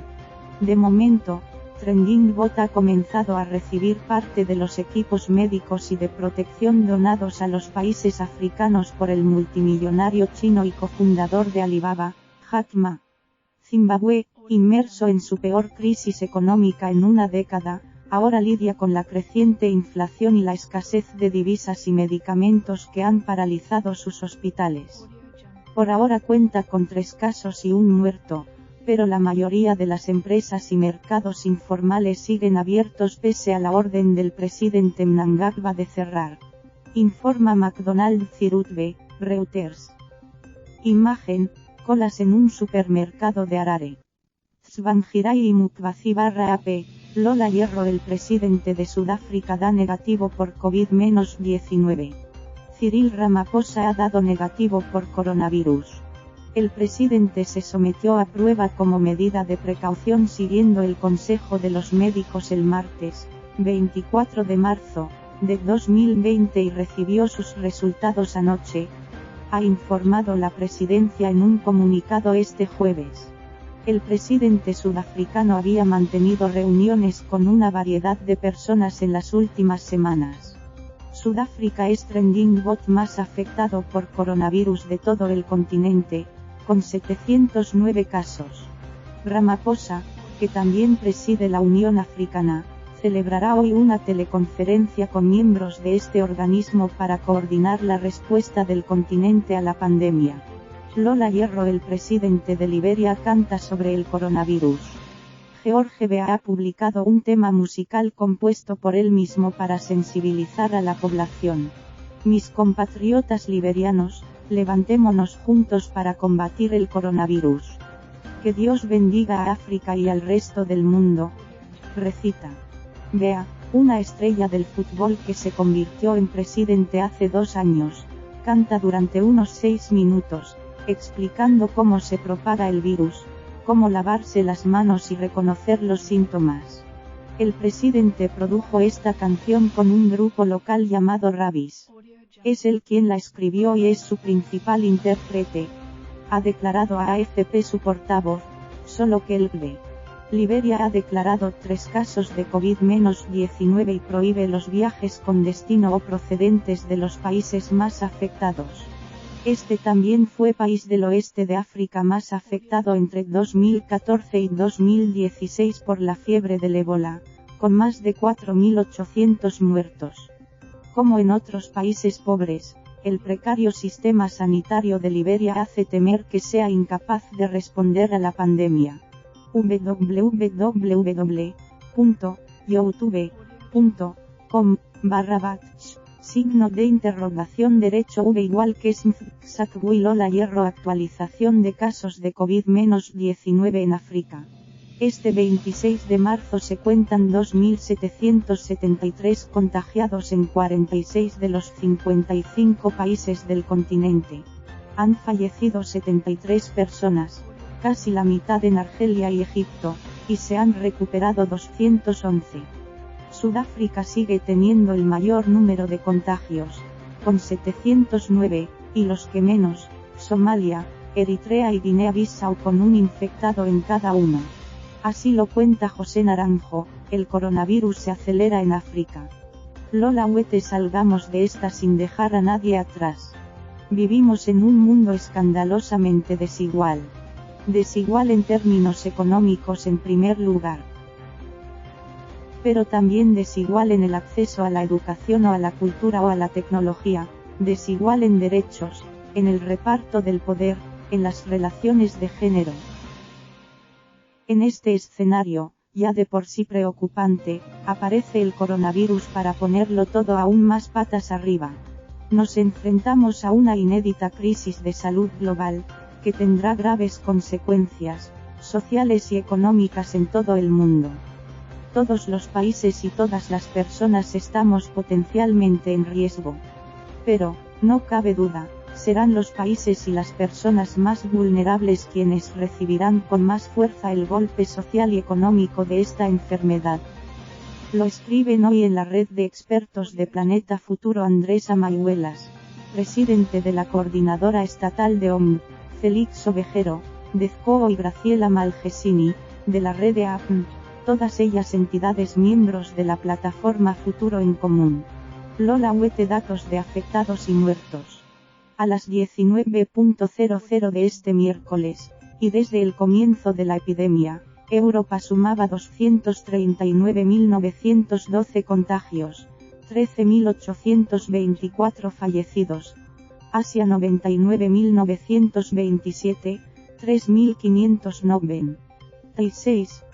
De momento, TrendingBot ha comenzado a recibir parte de los equipos médicos y de protección donados a los países africanos por el multimillonario chino y cofundador de Alibaba, Jack Ma. Zimbabue, inmerso en su peor crisis económica en una década, ahora lidia con la creciente inflación y la escasez de divisas y medicamentos que han paralizado sus hospitales. Por ahora cuenta con 3 casos y un muerto, pero la mayoría de las empresas y mercados informales siguen abiertos pese a la orden del presidente Mnangagwa de cerrar. Informa McDonald Cirutbe, Reuters. Imagen: colas en un supermercado de Harare. Tsvangirai y Mukbazi /AP, Lola Hierro el presidente de Sudáfrica da negativo por COVID-19. Cyril Ramaphosa ha dado negativo por coronavirus. El presidente se sometió a prueba como medida de precaución siguiendo el consejo de los médicos el martes, 24 de marzo, de 2020 y recibió sus resultados anoche, ha informado la presidencia en un comunicado este jueves. El presidente sudafricano había mantenido reuniones con una variedad de personas en las últimas semanas. Sudáfrica es trending bot más afectado por coronavirus de todo el continente, con 709 casos. Ramaphosa, que también preside la Unión Africana, celebrará hoy una teleconferencia con miembros de este organismo para coordinar la respuesta del continente a la pandemia. Lola Hierro, el presidente de Liberia, canta sobre el coronavirus. George Weah ha publicado un tema musical compuesto por él mismo para sensibilizar a la población. Mis compatriotas liberianos, levantémonos juntos para combatir el coronavirus. Que Dios bendiga a África y al resto del mundo, recita. Weah, una estrella del fútbol que se convirtió en presidente hace 2 años, canta durante unos 6 minutos, explicando cómo se propaga el virus, cómo lavarse las manos y reconocer los síntomas. El presidente produjo esta canción con un grupo local llamado Rabis. Es él quien la escribió y es su principal intérprete, ha declarado a AFP su portavoz, solo que el GBE. Liberia ha declarado 3 casos de COVID-19 y prohíbe los viajes con destino o procedentes de los países más afectados. Este también fue país del oeste de África más afectado entre 2014 y 2016 por la fiebre del ébola, con más de 4.800 muertos. Como en otros países pobres, el precario sistema sanitario de Liberia hace temer que sea incapaz de responder a la pandemia. www.youtube.com/batch derecho V igual que SMFXACWI Lola Hierro actualización de casos de COVID-19 en África. Este 26 de marzo se cuentan 2.773 contagiados en 46 de los 55 países del continente. Han fallecido 73 personas, casi la mitad en Argelia y Egipto, y se han recuperado 211. Sudáfrica sigue teniendo el mayor número de contagios, con 709, y los que menos, Somalia, Eritrea y Guinea-Bissau con un infectado en cada uno. Así lo cuenta José Naranjo, el coronavirus se acelera en África. Lola Huete, salgamos de esta sin dejar a nadie atrás. Vivimos en un mundo escandalosamente desigual. Desigual en términos económicos en primer lugar. Pero también desigual en el acceso a la educación o a la cultura o a la tecnología, desigual en derechos, en el reparto del poder, en las relaciones de género. En este escenario, ya de por sí preocupante, aparece el coronavirus para ponerlo todo aún más patas arriba. Nos enfrentamos a una inédita crisis de salud global, que tendrá graves consecuencias, sociales y económicas en todo el mundo. Todos los países y todas las personas estamos potencialmente en riesgo. Pero, no cabe duda, serán los países y las personas más vulnerables quienes recibirán con más fuerza el golpe social y económico de esta enfermedad. Lo escriben hoy en la red de expertos de Planeta Futuro Andrés Amayuelas, presidente de la Coordinadora Estatal de OMS, Félix Ovejero, de ZCOO y Graciela Malgesini, de la red de APN, todas ellas entidades miembros de la plataforma Futuro en Común. Lola Huete, datos de afectados y muertos. A las 19:00 de este miércoles, y desde el comienzo de la epidemia, Europa sumaba 239.912 contagios, 13.824 fallecidos. Asia 99.927, 3.596.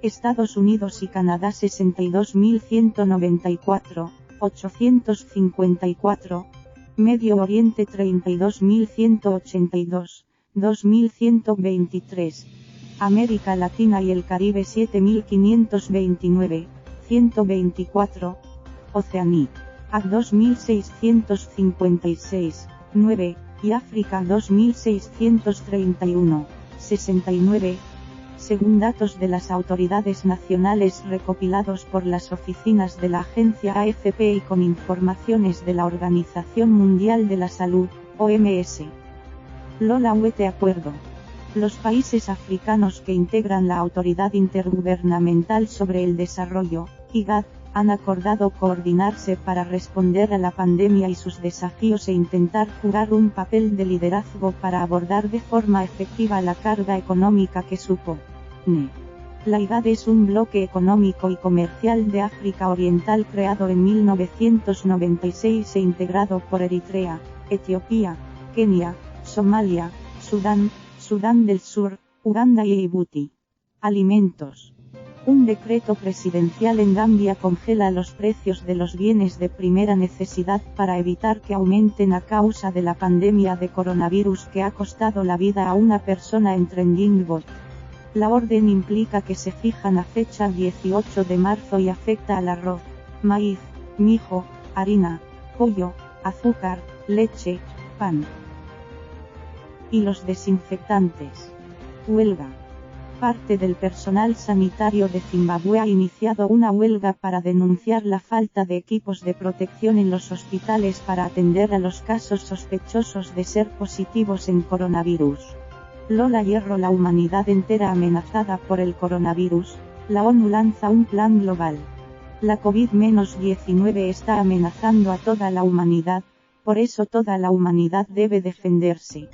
Estados Unidos y Canadá 62.194, 854. Medio Oriente 32.182, 2.123. América Latina y el Caribe 7.529, 124. Oceanía, AC 2.656, 9, y África 2.631, 69. Según datos de las autoridades nacionales recopilados por las oficinas de la agencia AFP y con informaciones de la Organización Mundial de la Salud, OMS. Lola Huete Acuerdo. Los países africanos que integran la Autoridad Intergubernamental sobre el Desarrollo, IGAD, han acordado coordinarse para responder a la pandemia y sus desafíos e intentar jugar un papel de liderazgo para abordar de forma efectiva la carga económica que supone. La IGAD es un bloque económico y comercial de África Oriental creado en 1996 e integrado por Eritrea, Etiopía, Kenia, Somalia, Sudán, Sudán del Sur, Uganda y Djibouti. Alimentos. Un decreto presidencial en Gambia congela los precios de los bienes de primera necesidad para evitar que aumenten a causa de la pandemia de coronavirus que ha costado la vida a una persona en Trending Bot. La orden implica que se fijan a fecha 18 de marzo y afecta al arroz, maíz, mijo, harina, pollo, azúcar, leche, pan. Y los desinfectantes. Huelga. Parte del personal sanitario de Zimbabue ha iniciado una huelga para denunciar la falta de equipos de protección en los hospitales para atender a los casos sospechosos de ser positivos en coronavirus. Lola Hierro. La humanidad entera amenazada por el coronavirus, la ONU lanza un plan global. La COVID-19 está amenazando a toda la humanidad, por eso toda la humanidad debe defenderse.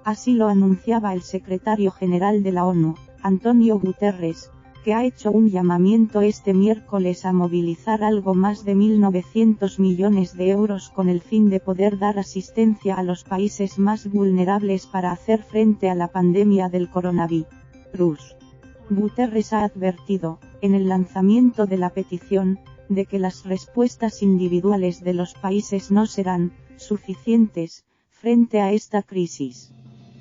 Así lo anunciaba el secretario general de la ONU, Antonio Guterres, que ha hecho un llamamiento este miércoles a movilizar algo más de 1.900 millones de euros con el fin de poder dar asistencia a los países más vulnerables para hacer frente a la pandemia del coronavirus. Guterres ha advertido, en el lanzamiento de la petición, de que las respuestas individuales de los países no serán suficientes frente a esta crisis.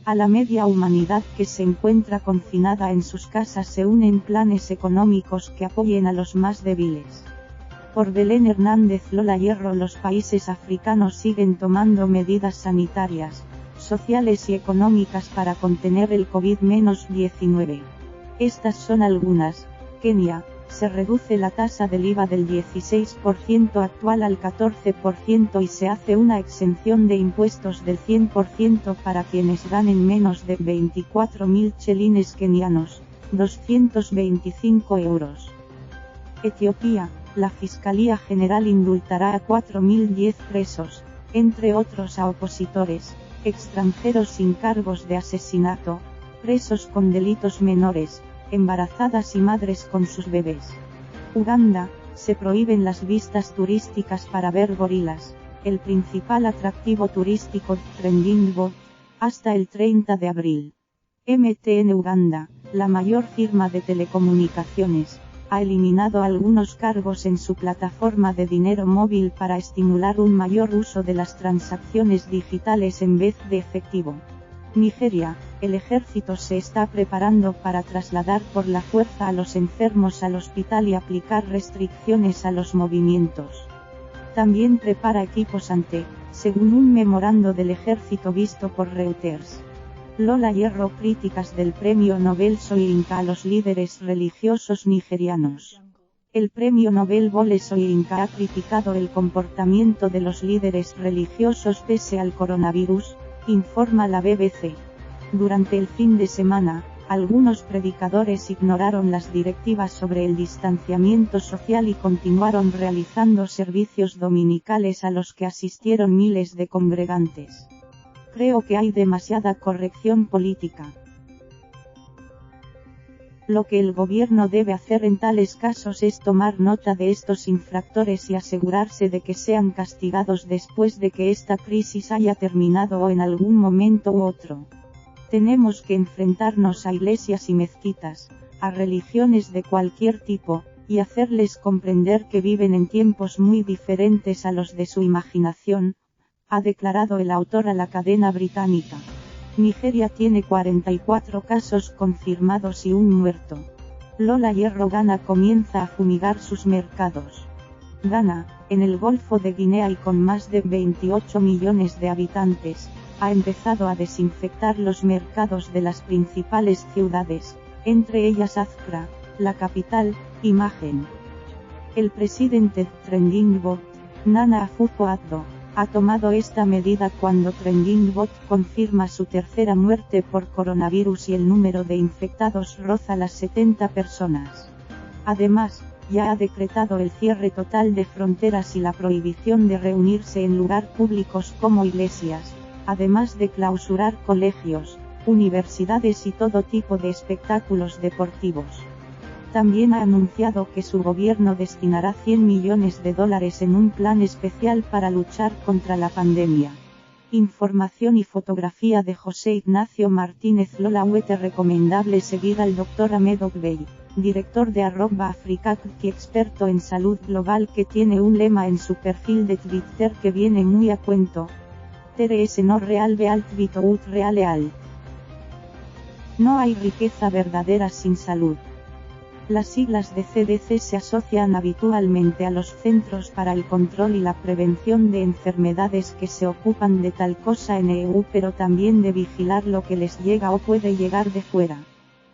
A la media humanidad que se encuentra confinada en sus casas se unen planes económicos que apoyen a los más débiles. Por Belén Hernández. Lola Hierro. Los países africanos siguen tomando medidas sanitarias, sociales y económicas para contener el COVID-19. Estas son algunas. Kenia. Se reduce la tasa del IVA del 16% actual al 14% y se hace una exención de impuestos del 100% para quienes ganen menos de 24.000 chelines kenianos, 225 euros. Etiopía. La Fiscalía General indultará a 4.010 presos, entre otros a opositores, extranjeros sin cargos de asesinato, presos con delitos menores, embarazadas y madres con sus bebés. Uganda. Se prohíben las vistas turísticas para ver gorilas, el principal atractivo turístico de Trending Bot, hasta el 30 de abril. MTN Uganda, la mayor firma de telecomunicaciones, ha eliminado algunos cargos en su plataforma de dinero móvil para estimular un mayor uso de las transacciones digitales en vez de efectivo. Nigeria. El ejército se está preparando para trasladar por la fuerza a los enfermos al hospital y aplicar restricciones a los movimientos. También prepara equipos según un memorando del ejército visto por Reuters. Lola Hierro. Críticas del Premio Nobel Soyinka a los líderes religiosos nigerianos. El Premio Nobel Wole Soyinka ha criticado el comportamiento de los líderes religiosos pese al coronavirus, informa la BBC. Durante el fin de semana, algunos predicadores ignoraron las directivas sobre el distanciamiento social y continuaron realizando servicios dominicales a los que asistieron miles de congregantes. Creo que hay demasiada corrección política. Lo que el gobierno debe hacer en tales casos es tomar nota de estos infractores y asegurarse de que sean castigados después de que esta crisis haya terminado o en algún momento u otro. Tenemos que enfrentarnos a iglesias y mezquitas, a religiones de cualquier tipo, y hacerles comprender que viven en tiempos muy diferentes a los de su imaginación, ha declarado el autor a la cadena británica. Nigeria tiene 44 casos confirmados y un muerto. Lola Hierro. Ghana comienza a fumigar sus mercados. Ghana, en el Golfo de Guinea y con más de 28 millones de habitantes, ha empezado a desinfectar los mercados de las principales ciudades, entre ellas Accra, la capital. Imagen. El presidente Trending Bot, Nana Akufo-Addo, ha tomado esta medida cuando Trending Bot confirma su tercera muerte por coronavirus y el número de infectados roza las 70 personas. Además, ya ha decretado el cierre total de fronteras y la prohibición de reunirse en lugares públicos como iglesias, además de clausurar colegios, universidades y todo tipo de espectáculos deportivos. También ha anunciado que su gobierno destinará $100 millones en un plan especial para luchar contra la pandemia. Información y fotografía de José Ignacio Martínez Lolawete. Recomendable seguir al Dr. Ahmed Ogbey, director de @africacki, experto en salud global, que tiene un lema en su perfil de Twitter que viene muy a cuento. Tere es no real bealt without reale alt. No hay riqueza verdadera sin salud. Las siglas de CDC se asocian habitualmente a los Centros para el Control y la Prevención de Enfermedades, que se ocupan de tal cosa en EU, pero también de vigilar lo que les llega o puede llegar de fuera.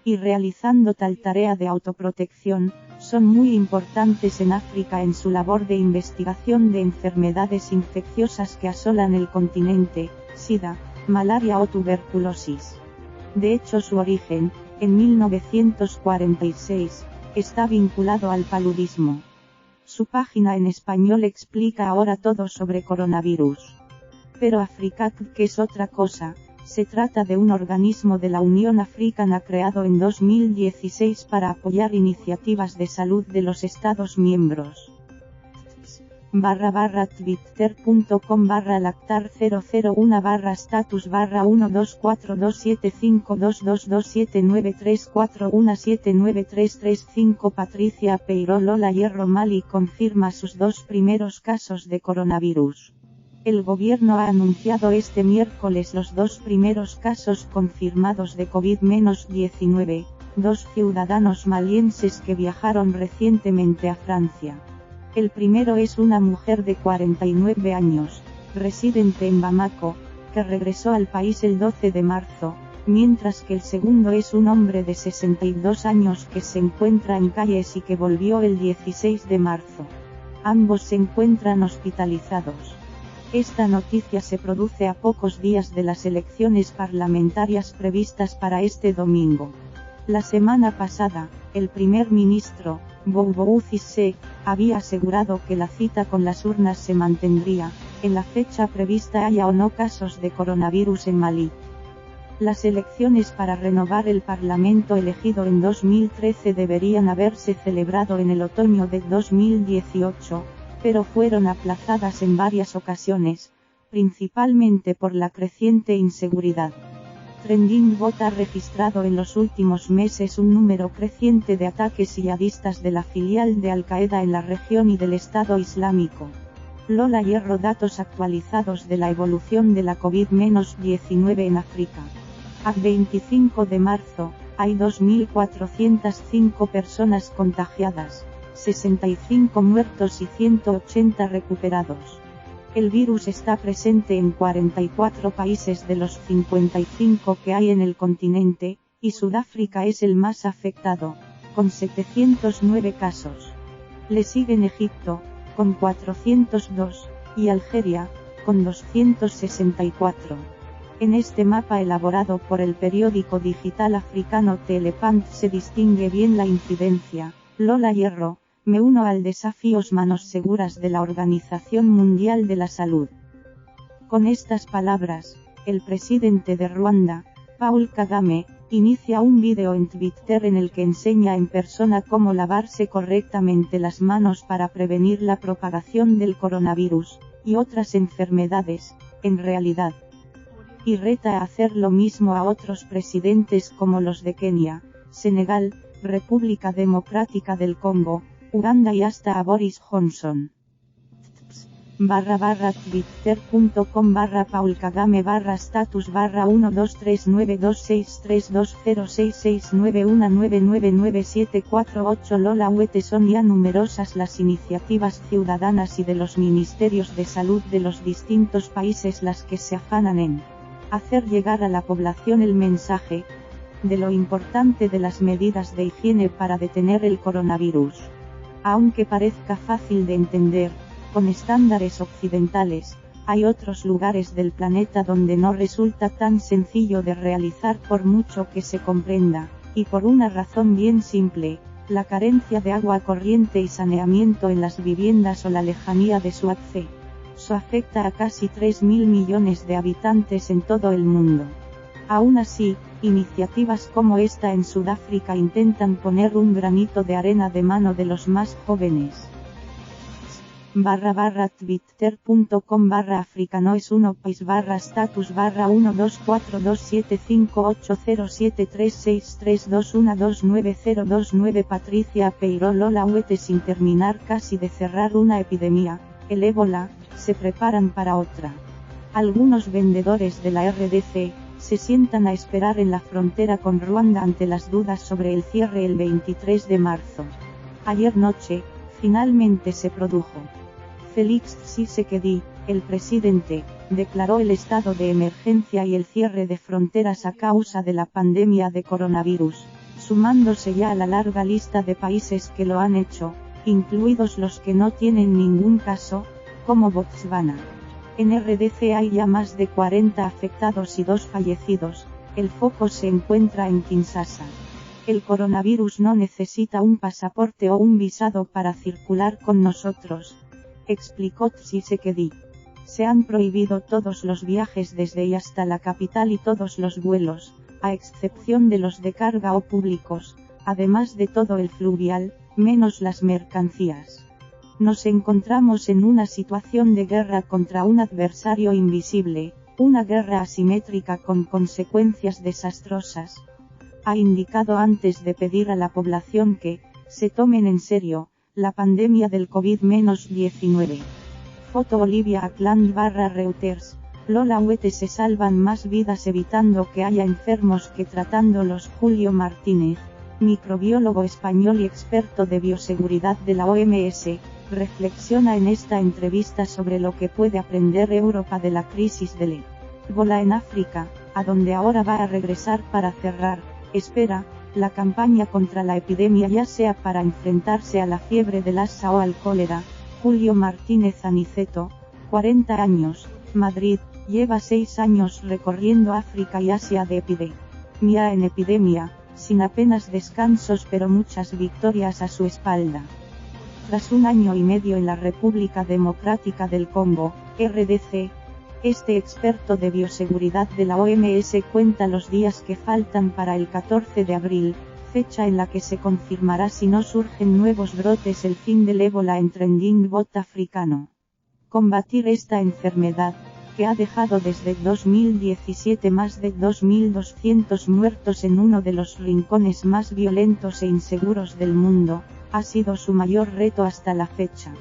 Y realizando tal tarea de autoprotección, son muy importantes en África en su labor de investigación de enfermedades infecciosas que asolan el continente, SIDA, malaria o tuberculosis. De hecho, su origen, en 1946, está vinculado al paludismo. Su página en español explica ahora todo sobre coronavirus. Pero AFRICAC, que es otra cosa, se trata de un organismo de la Unión Africana creado en 2016 para apoyar iniciativas de salud de los Estados miembros. /twitter.com/lactar001/status/1242752227934179335 Patricia Peiro. Lola Hierro Mali confirma sus 2 primeros casos de coronavirus. El gobierno ha anunciado este miércoles los 2 primeros casos confirmados de COVID-19, 2 ciudadanos malienses que viajaron recientemente a Francia. El primero es una mujer de 49 años, residente en Bamako, que regresó al país el 12 de marzo, mientras que el segundo es un hombre de 62 años que se encuentra en Calles y que volvió el 16 de marzo. Ambos se encuentran hospitalizados. Esta noticia se produce a pocos días de las elecciones parlamentarias previstas para este domingo. La semana pasada, el primer ministro, Boubou Cissé, había asegurado que la cita con las urnas se mantendría, en la fecha prevista haya o no casos de coronavirus en Malí. Las elecciones para renovar el Parlamento elegido en 2013 deberían haberse celebrado en el otoño de 2018, pero fueron aplazadas en varias ocasiones, principalmente por la creciente inseguridad. Trending Bot ha registrado en los últimos meses un número creciente de ataques yihadistas de la filial de Al-Qaeda en la región y del Estado Islámico. Lola Hierro. Datos actualizados de la evolución de la COVID-19 en África. A 25 de marzo, hay 2.405 personas contagiadas, 65 muertos y 180 recuperados. El virus está presente en 44 países de los 55 que hay en el continente, y Sudáfrica es el más afectado, con 709 casos. Le siguen Egipto, con 402, y Algeria, con 264. En este mapa elaborado por el periódico digital africano Telepant se distingue bien la incidencia. Lola Hierro. Me uno al desafío Manos Seguras de la Organización Mundial de la Salud. Con estas palabras, el presidente de Ruanda, Paul Kagame, inicia un vídeo en Twitter en el que enseña en persona cómo lavarse correctamente las manos para prevenir la propagación del coronavirus, y otras enfermedades, en realidad. Y reta a hacer lo mismo a otros presidentes como los de Kenia, Senegal, República Democrática del Congo, Uganda y hasta a Boris Johnson. /twitter.com/Paul Kagame /status /1239263206691999748 Lola Wete. Son ya numerosas las iniciativas ciudadanas y de los ministerios de salud de los distintos países las que se afanan en hacer llegar a la población el mensaje: de lo importante de las medidas de higiene para detener el coronavirus. Aunque parezca fácil de entender, con estándares occidentales, hay otros lugares del planeta donde no resulta tan sencillo de realizar por mucho que se comprenda, y por una razón bien simple: la carencia de agua corriente y saneamiento en las viviendas o la lejanía de su acceso. Afecta a casi 3.000 millones de habitantes en todo el mundo. Aún así, iniciativas como esta en Sudáfrica intentan poner un granito de arena de mano de los más jóvenes. /twitter.com/africanoes1país/status/1242758073632129029. Patricia Peiró. Lola Huete. Sin terminar casi de cerrar una epidemia, el ébola, se preparan para otra. Algunos vendedores de la RDC se sientan a esperar en la frontera con Ruanda ante las dudas sobre el cierre el 23 de marzo. Ayer noche, finalmente se produjo. Félix Tshisekedi, el presidente, declaró el estado de emergencia y el cierre de fronteras a causa de la pandemia de coronavirus, sumándose ya a la larga lista de países que lo han hecho, incluidos los que no tienen ningún caso, como Botswana. En RDC hay ya más de 40 afectados y 2 fallecidos. El foco se encuentra en Kinshasa. El coronavirus no necesita un pasaporte o un visado para circular con nosotros, explicó Tshisekedi. Se han prohibido todos los viajes desde y hasta la capital y todos los vuelos, a excepción de los de carga o públicos, además de todo el fluvial, menos las mercancías. Nos encontramos en una situación de guerra contra un adversario invisible, una guerra asimétrica con consecuencias desastrosas. Ha indicado antes de pedir a la población que se tomen en serio la pandemia del COVID-19. Foto Olivia Ackland /Reuters. Lola Huete. Se salvan más vidas evitando que haya enfermos que tratándolos. Julio Martínez, microbiólogo español y experto de bioseguridad de la OMS, reflexiona en esta entrevista sobre lo que puede aprender Europa de la crisis del ébola en África, a donde ahora va a regresar para cerrar, espera, la campaña contra la epidemia, ya sea para enfrentarse a la fiebre del Lassa o al cólera. Julio Martínez Aniceto, 40 años, Madrid, lleva 6 años recorriendo África y Asia de epidemia en epidemia, sin apenas descansos pero muchas victorias a su espalda. Tras 1 año y medio en la República Democrática del Congo, RDC, este experto de bioseguridad de la OMS cuenta los días que faltan para el 14 de abril, fecha en la que se confirmará si no surgen nuevos brotes el fin del ébola en Trending Bot africano. Combatir esta enfermedad, que ha dejado desde 2017 más de 2.200 muertos en uno de los rincones más violentos e inseguros del mundo, ha sido su mayor reto hasta la fecha.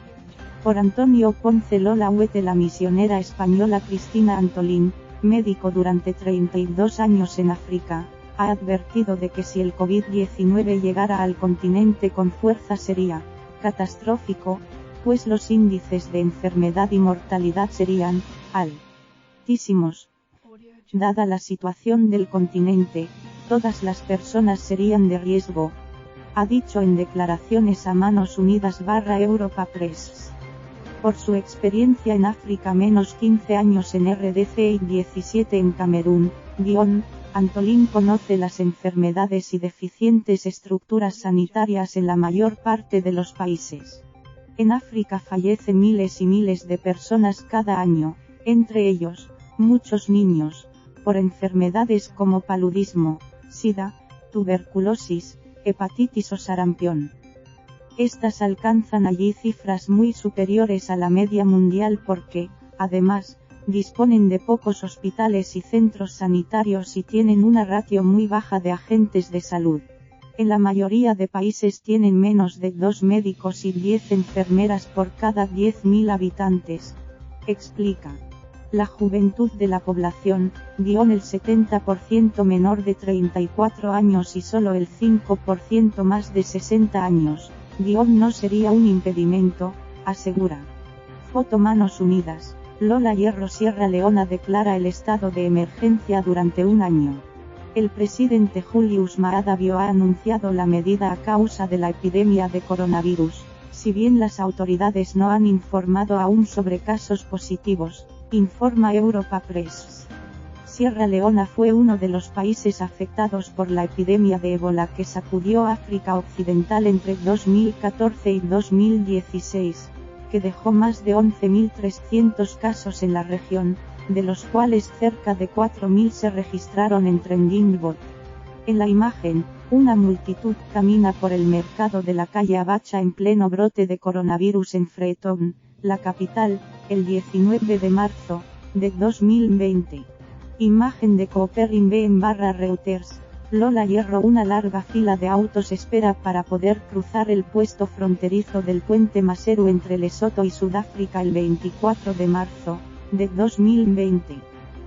Por Antonio Ponce. Lola Huete. La misionera española Cristina Antolín, médico durante 32 años en África, ha advertido de que si el COVID-19 llegara al continente con fuerza sería catastrófico, pues los índices de enfermedad y mortalidad serían altísimos. Dada la situación del continente, todas las personas serían de riesgo, ha dicho en declaraciones a Manos Unidas /Europa Press. Por su experiencia en África, menos 15 años en RDC y 17 en Camerún, Antolín conoce las enfermedades y deficientes estructuras sanitarias en la mayor parte de los países. En África fallecen miles y miles de personas cada año, entre ellos, muchos niños, por enfermedades como paludismo, sida, tuberculosis, hepatitis o sarampión. Estas alcanzan allí cifras muy superiores a la media mundial porque, además, disponen de pocos hospitales y centros sanitarios y tienen una ratio muy baja de agentes de salud. En la mayoría de países tienen menos de 2 médicos y 10 enfermeras por cada 10.000 habitantes, explica. La juventud de la población, el 70% menor de 34 años y solo el 5% más de 60 años, no sería un impedimento, asegura. Foto Manos Unidas. Lola Hierro. Sierra Leona declara el estado de emergencia durante 1 año. El presidente Julius Maada Bio ha anunciado la medida a causa de la epidemia de coronavirus, si bien las autoridades no han informado aún sobre casos positivos, informa Europa Press. Sierra Leona fue uno de los países afectados por la epidemia de ébola que sacudió África Occidental entre 2014 y 2016, que dejó más de 11.300 casos en la región, de los cuales cerca de 4.000 se registraron en Trending Bot. En la imagen, una multitud camina por el mercado de la calle Abacha en pleno brote de coronavirus en Freetown, la capital, el 19 de marzo, de 2020. Imagen de Coopering B/Reuters. Lola Hierro. Una larga fila de autos espera para poder cruzar el puesto fronterizo del puente Maseru entre Lesoto y Sudáfrica el 24 de marzo, de 2020.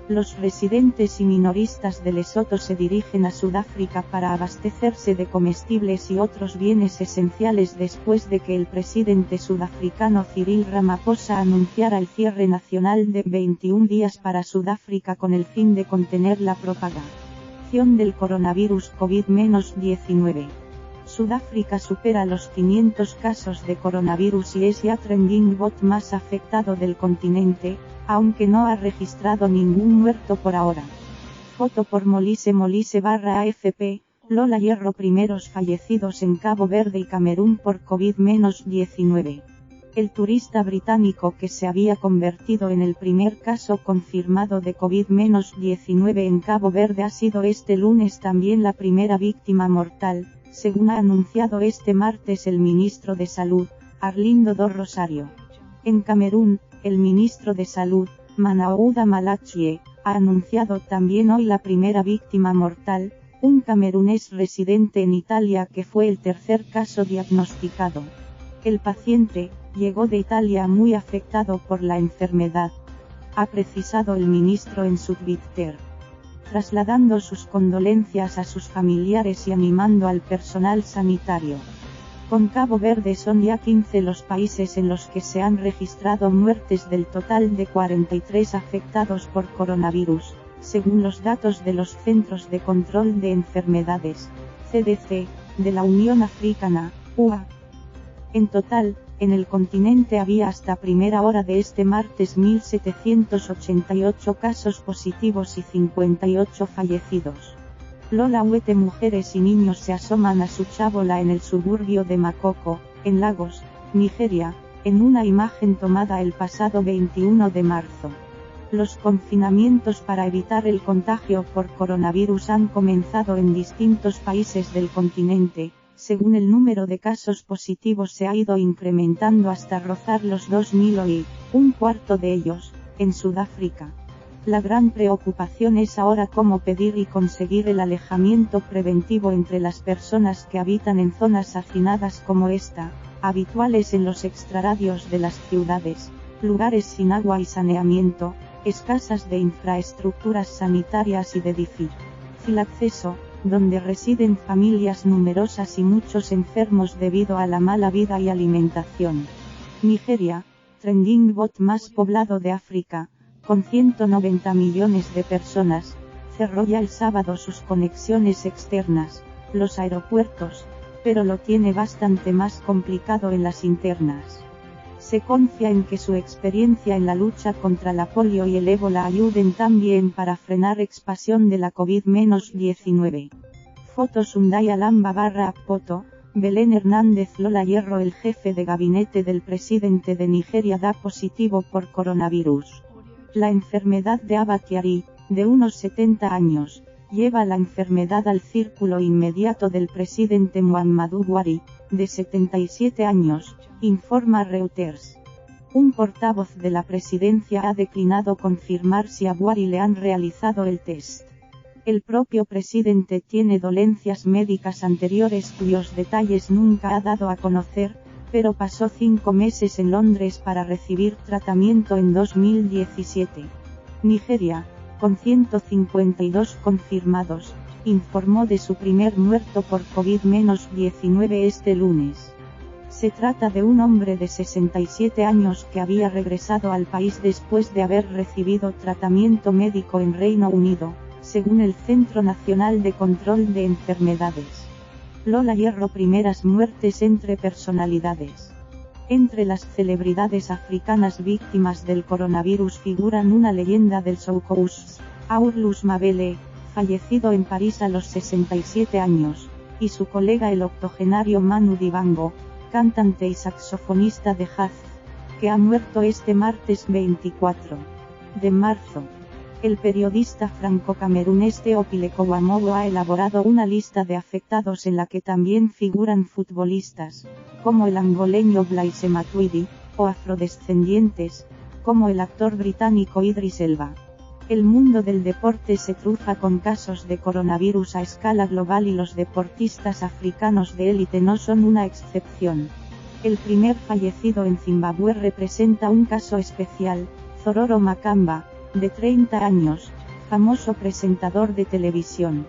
Los residentes y minoristas de Lesoto se dirigen a Sudáfrica para abastecerse de comestibles y otros bienes esenciales después de que el presidente sudafricano Cyril Ramaphosa anunciara el cierre nacional de 21 días para Sudáfrica con el fin de contener la propagación del coronavirus COVID-19. Sudáfrica supera los 500 casos de coronavirus y es ya trending bot más afectado del continente, aunque no ha registrado ningún muerto por ahora. Foto por Molise /AFP, Lola Hierro. Primeros fallecidos en Cabo Verde y Camerún por COVID-19. El turista británico que se había convertido en el primer caso confirmado de COVID-19 en Cabo Verde ha sido este lunes también la primera víctima mortal, según ha anunciado este martes el ministro de Salud, Arlindo do Rosario. En Camerún, el ministro de Salud, Manaouda Malachi, ha anunciado también hoy la primera víctima mortal, un camerunés residente en Italia que fue el tercer caso diagnosticado. El paciente llegó de Italia muy afectado por la enfermedad, ha precisado el ministro en su Twitter, trasladando sus condolencias a sus familiares y animando al personal sanitario. Con Cabo Verde son ya 15 los países en los que se han registrado muertes del total de 43 afectados por coronavirus, según los datos de los Centros de Control de Enfermedades, CDC, de la Unión Africana, UA. En total, en el continente había hasta primera hora de este martes 1.788 casos positivos y 58 fallecidos. Lola Huete. Mujeres y niños se asoman a su chábola en el suburbio de Makoko, en Lagos, Nigeria, en una imagen tomada el pasado 21 de marzo. Los confinamientos para evitar el contagio por coronavirus han comenzado en distintos países del continente, según el número de casos positivos se ha ido incrementando hasta rozar los 2.000 hoy, un cuarto de ellos, en Sudáfrica. La gran preocupación es ahora cómo pedir y conseguir el alejamiento preventivo entre las personas que habitan en zonas hacinadas como esta, habituales en los extrarradios de las ciudades, lugares sin agua y saneamiento, escasas de infraestructuras sanitarias y de difícil acceso, donde residen familias numerosas y muchos enfermos debido a la mala vida y alimentación. Nigeria, trending bot más poblado de África, con 190 millones de personas, cerró ya el sábado sus conexiones externas, los aeropuertos, pero lo tiene bastante más complicado en las internas. Se confía en que su experiencia en la lucha contra la polio y el ébola ayuden también para frenar expansión de la COVID-19. Foto Sundai Alamba /Appoto, Belén Hernández. Lola Hierro. El jefe de gabinete del presidente de Nigeria da positivo por coronavirus. La enfermedad de Abba Kyari, de unos 70 años, lleva la enfermedad al círculo inmediato del presidente Muhammadu Buhari, de 77 años, informa Reuters. Un portavoz de la presidencia ha declinado confirmar si a Buhari le han realizado el test. El propio presidente tiene dolencias médicas anteriores cuyos detalles nunca ha dado a conocer, pero pasó 5 meses en Londres para recibir tratamiento en 2017. Nigeria, con 152 confirmados, informó de su primer muerto por COVID-19 este lunes. Se trata de un hombre de 67 años que había regresado al país después de haber recibido tratamiento médico en Reino Unido, según el Centro Nacional de Control de Enfermedades. Lola Hierro. Primeras muertes entre personalidades. Entre las celebridades africanas víctimas del coronavirus figuran una leyenda del showcoast, Aurlus Mabele, fallecido en París a los 67 años, y su colega el octogenario Manu Dibango, cantante y saxofonista de jazz, que ha muerto este martes 24 de marzo. El periodista franco-camerunés Théophile Kouamouo ha elaborado una lista de afectados en la que también figuran futbolistas, como el angoleño Blaise Matuidi, o afrodescendientes, como el actor británico Idris Elba. El mundo del deporte se trufa con casos de coronavirus a escala global y los deportistas africanos de élite no son una excepción. El primer fallecido en Zimbabue representa un caso especial, Zororo Makamba, de 30 años, famoso presentador de televisión.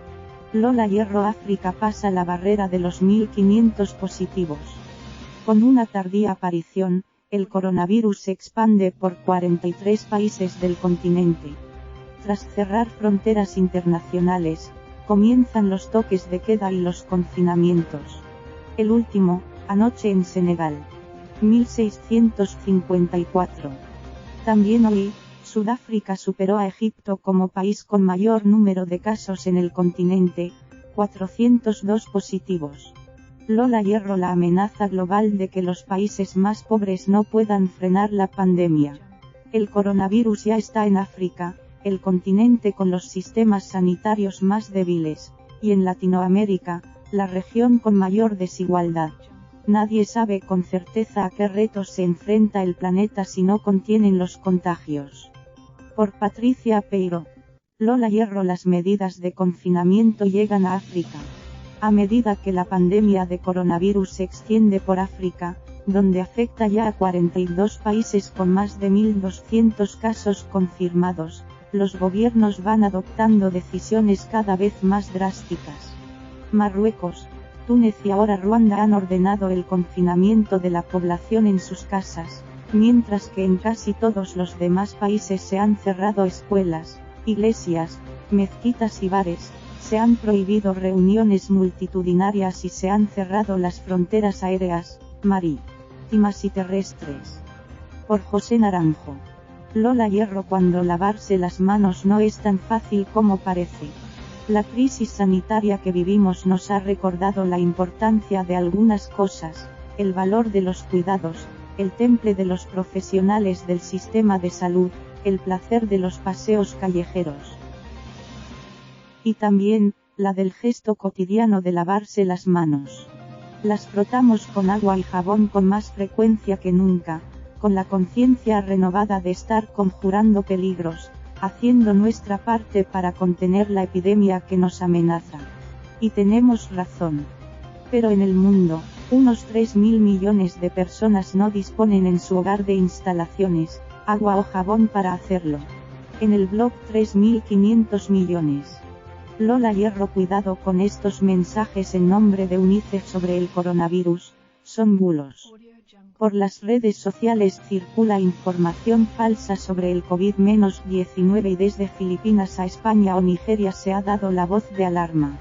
Lola Hierro. África pasa la barrera de los 1.500 positivos. Con una tardía aparición, el coronavirus se expande por 43 países del continente. Tras cerrar fronteras internacionales, comienzan los toques de queda y los confinamientos. El último, anoche en Senegal. 1654. También hoy, Sudáfrica superó a Egipto como país con mayor número de casos en el continente, 402 positivos. Lola Hierro. La amenaza global de que los países más pobres no puedan frenar la pandemia. El coronavirus ya está en África, el continente con los sistemas sanitarios más débiles, y en Latinoamérica, la región con mayor desigualdad. Nadie sabe con certeza a qué retos se enfrenta el planeta si no contienen los contagios. Por Patricia Peiro. Lola Hierro. Las medidas de confinamiento llegan a África. A medida que la pandemia de coronavirus se extiende por África, donde afecta ya a 42 países con más de 1.200 casos confirmados, los gobiernos van adoptando decisiones cada vez más drásticas. Marruecos, Túnez y ahora Ruanda han ordenado el confinamiento de la población en sus casas, mientras que en casi todos los demás países se han cerrado escuelas, iglesias, mezquitas y bares, se han prohibido reuniones multitudinarias y se han cerrado las fronteras aéreas, marítimas y terrestres. Por José Naranjo. Lola Hierro. Cuando lavarse las manos no es tan fácil como parece. La crisis sanitaria que vivimos nos ha recordado la importancia de algunas cosas, el valor de los cuidados, el temple de los profesionales del sistema de salud, el placer de los paseos callejeros. Y también, la del gesto cotidiano de lavarse las manos. Las frotamos con agua y jabón con más frecuencia que nunca, con la conciencia renovada de estar conjurando peligros, haciendo nuestra parte para contener la epidemia que nos amenaza. Y tenemos razón. Pero en el mundo, unos 3.000 millones de personas no disponen en su hogar de instalaciones, agua o jabón para hacerlo. En el blog 3.500 millones. Lola Hierro. Cuidado con estos mensajes en nombre de UNICEF sobre el coronavirus, son bulos. Por las redes sociales circula información falsa sobre el COVID-19 y desde Filipinas a España o Nigeria se ha dado la voz de alarma.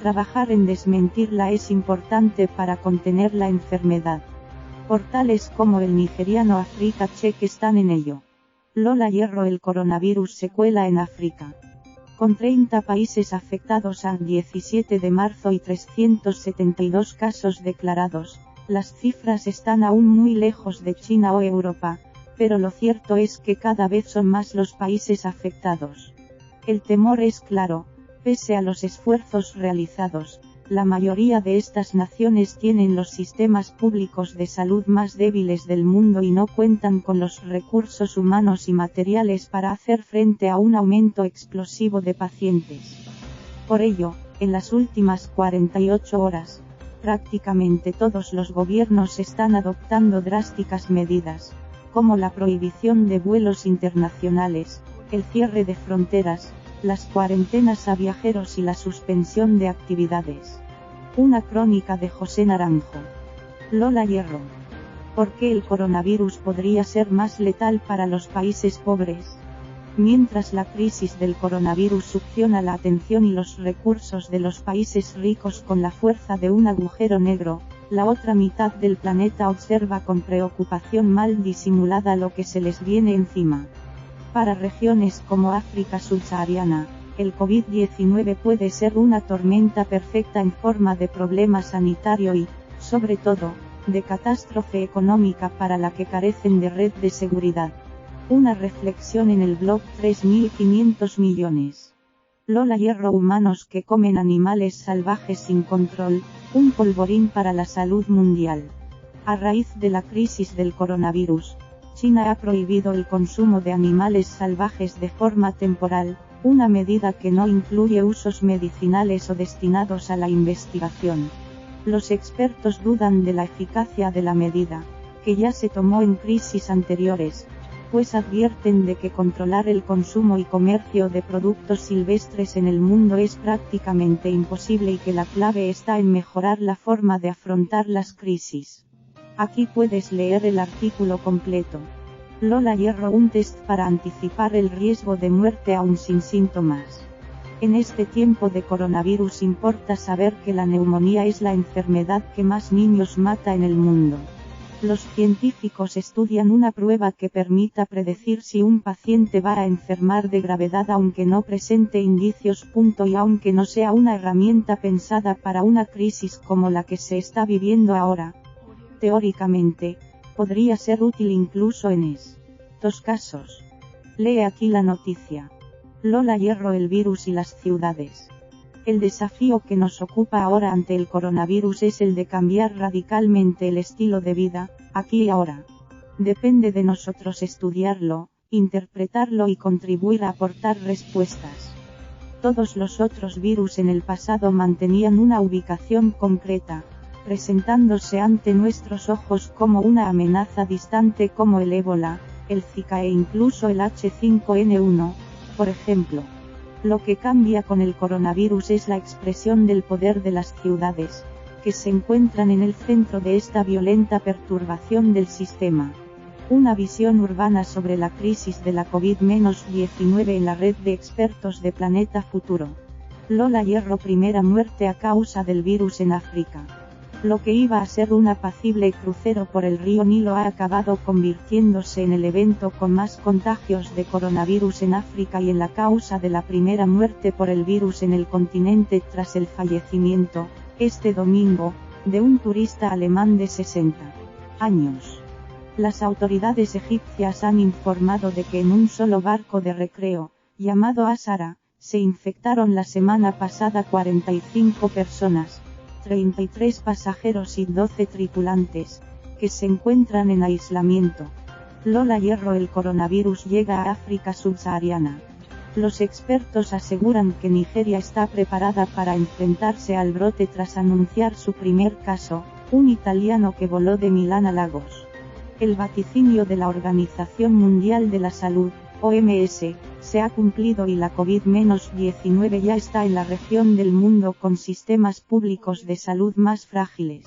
Trabajar en desmentirla es importante para contener la enfermedad. Portales como el nigeriano Africa Check están en ello. Lola Hierro. El coronavirus se cuela en África. Con 30 países afectados al 17 de marzo y 372 casos declarados, las cifras están aún muy lejos de China o Europa, pero lo cierto es que cada vez son más los países afectados. El temor es claro, pese a los esfuerzos realizados, la mayoría de estas naciones tienen los sistemas públicos de salud más débiles del mundo y no cuentan con los recursos humanos y materiales para hacer frente a un aumento explosivo de pacientes. Por ello, en las últimas 48 horas, prácticamente todos los gobiernos están adoptando drásticas medidas, como la prohibición de vuelos internacionales, el cierre de fronteras, las cuarentenas a viajeros y la suspensión de actividades. Una crónica de José Naranjo. Lola Hierro. ¿Por qué el coronavirus podría ser más letal para los países pobres? Mientras la crisis del coronavirus succiona la atención y los recursos de los países ricos con la fuerza de un agujero negro, la otra mitad del planeta observa con preocupación mal disimulada lo que se les viene encima. Para regiones como África subsahariana, el COVID-19 puede ser una tormenta perfecta en forma de problema sanitario y, sobre todo, de catástrofe económica para la que carecen de red de seguridad. Una reflexión en el blog 3.500 millones. Lola Hierro. Humanos que comen animales salvajes sin control, un polvorín para la salud mundial. A raíz de la crisis del coronavirus, China ha prohibido el consumo de animales salvajes de forma temporal, una medida que no incluye usos medicinales o destinados a la investigación. Los expertos dudan de la eficacia de la medida, que ya se tomó en crisis anteriores, pues advierten de que controlar el consumo y comercio de productos silvestres en el mundo es prácticamente imposible y que la clave está en mejorar la forma de afrontar las crisis. Aquí puedes leer el artículo completo. Lola Hierro. Un test para anticipar el riesgo de muerte aún sin síntomas. En este tiempo de coronavirus importa saber que la neumonía es la enfermedad que más niños mata en el mundo. Los científicos estudian una prueba que permita predecir si un paciente va a enfermar de gravedad aunque no presente indicios. Y aunque no sea una herramienta pensada para una crisis como la que se está viviendo ahora, teóricamente, podría ser útil incluso en estos casos. Lee aquí la noticia. Lola Hierro. El virus y las ciudades. El desafío que nos ocupa ahora ante el coronavirus es el de cambiar radicalmente el estilo de vida, aquí y ahora. Depende de nosotros estudiarlo, interpretarlo y contribuir a aportar respuestas. Todos los otros virus en el pasado mantenían una ubicación concreta, presentándose ante nuestros ojos como una amenaza distante como el ébola, el Zika e incluso el H5N1, por ejemplo. Lo que cambia con el coronavirus es la expresión del poder de las ciudades, que se encuentran en el centro de esta violenta perturbación del sistema. Una visión urbana sobre la crisis de la COVID-19 en la red de expertos de Planeta Futuro. Lola Hierro. Primera muerte a causa del virus en África. Lo que iba a ser un apacible crucero por el río Nilo ha acabado convirtiéndose en el evento con más contagios de coronavirus en África y en la causa de la primera muerte por el virus en el continente tras el fallecimiento, este domingo, de un turista alemán de 60 años. Las autoridades egipcias han informado de que en un solo barco de recreo, llamado Asara, se infectaron la semana pasada 45 personas, 33 pasajeros y 12 tripulantes, que se encuentran en aislamiento. Lola Hierro. El coronavirus llega a África subsahariana. Los expertos aseguran que Nigeria está preparada para enfrentarse al brote tras anunciar su primer caso, un italiano que voló de Milán a Lagos. El vaticinio de la Organización Mundial de la Salud, OMS, se ha cumplido y la COVID-19 ya está en la región del mundo con sistemas públicos de salud más frágiles.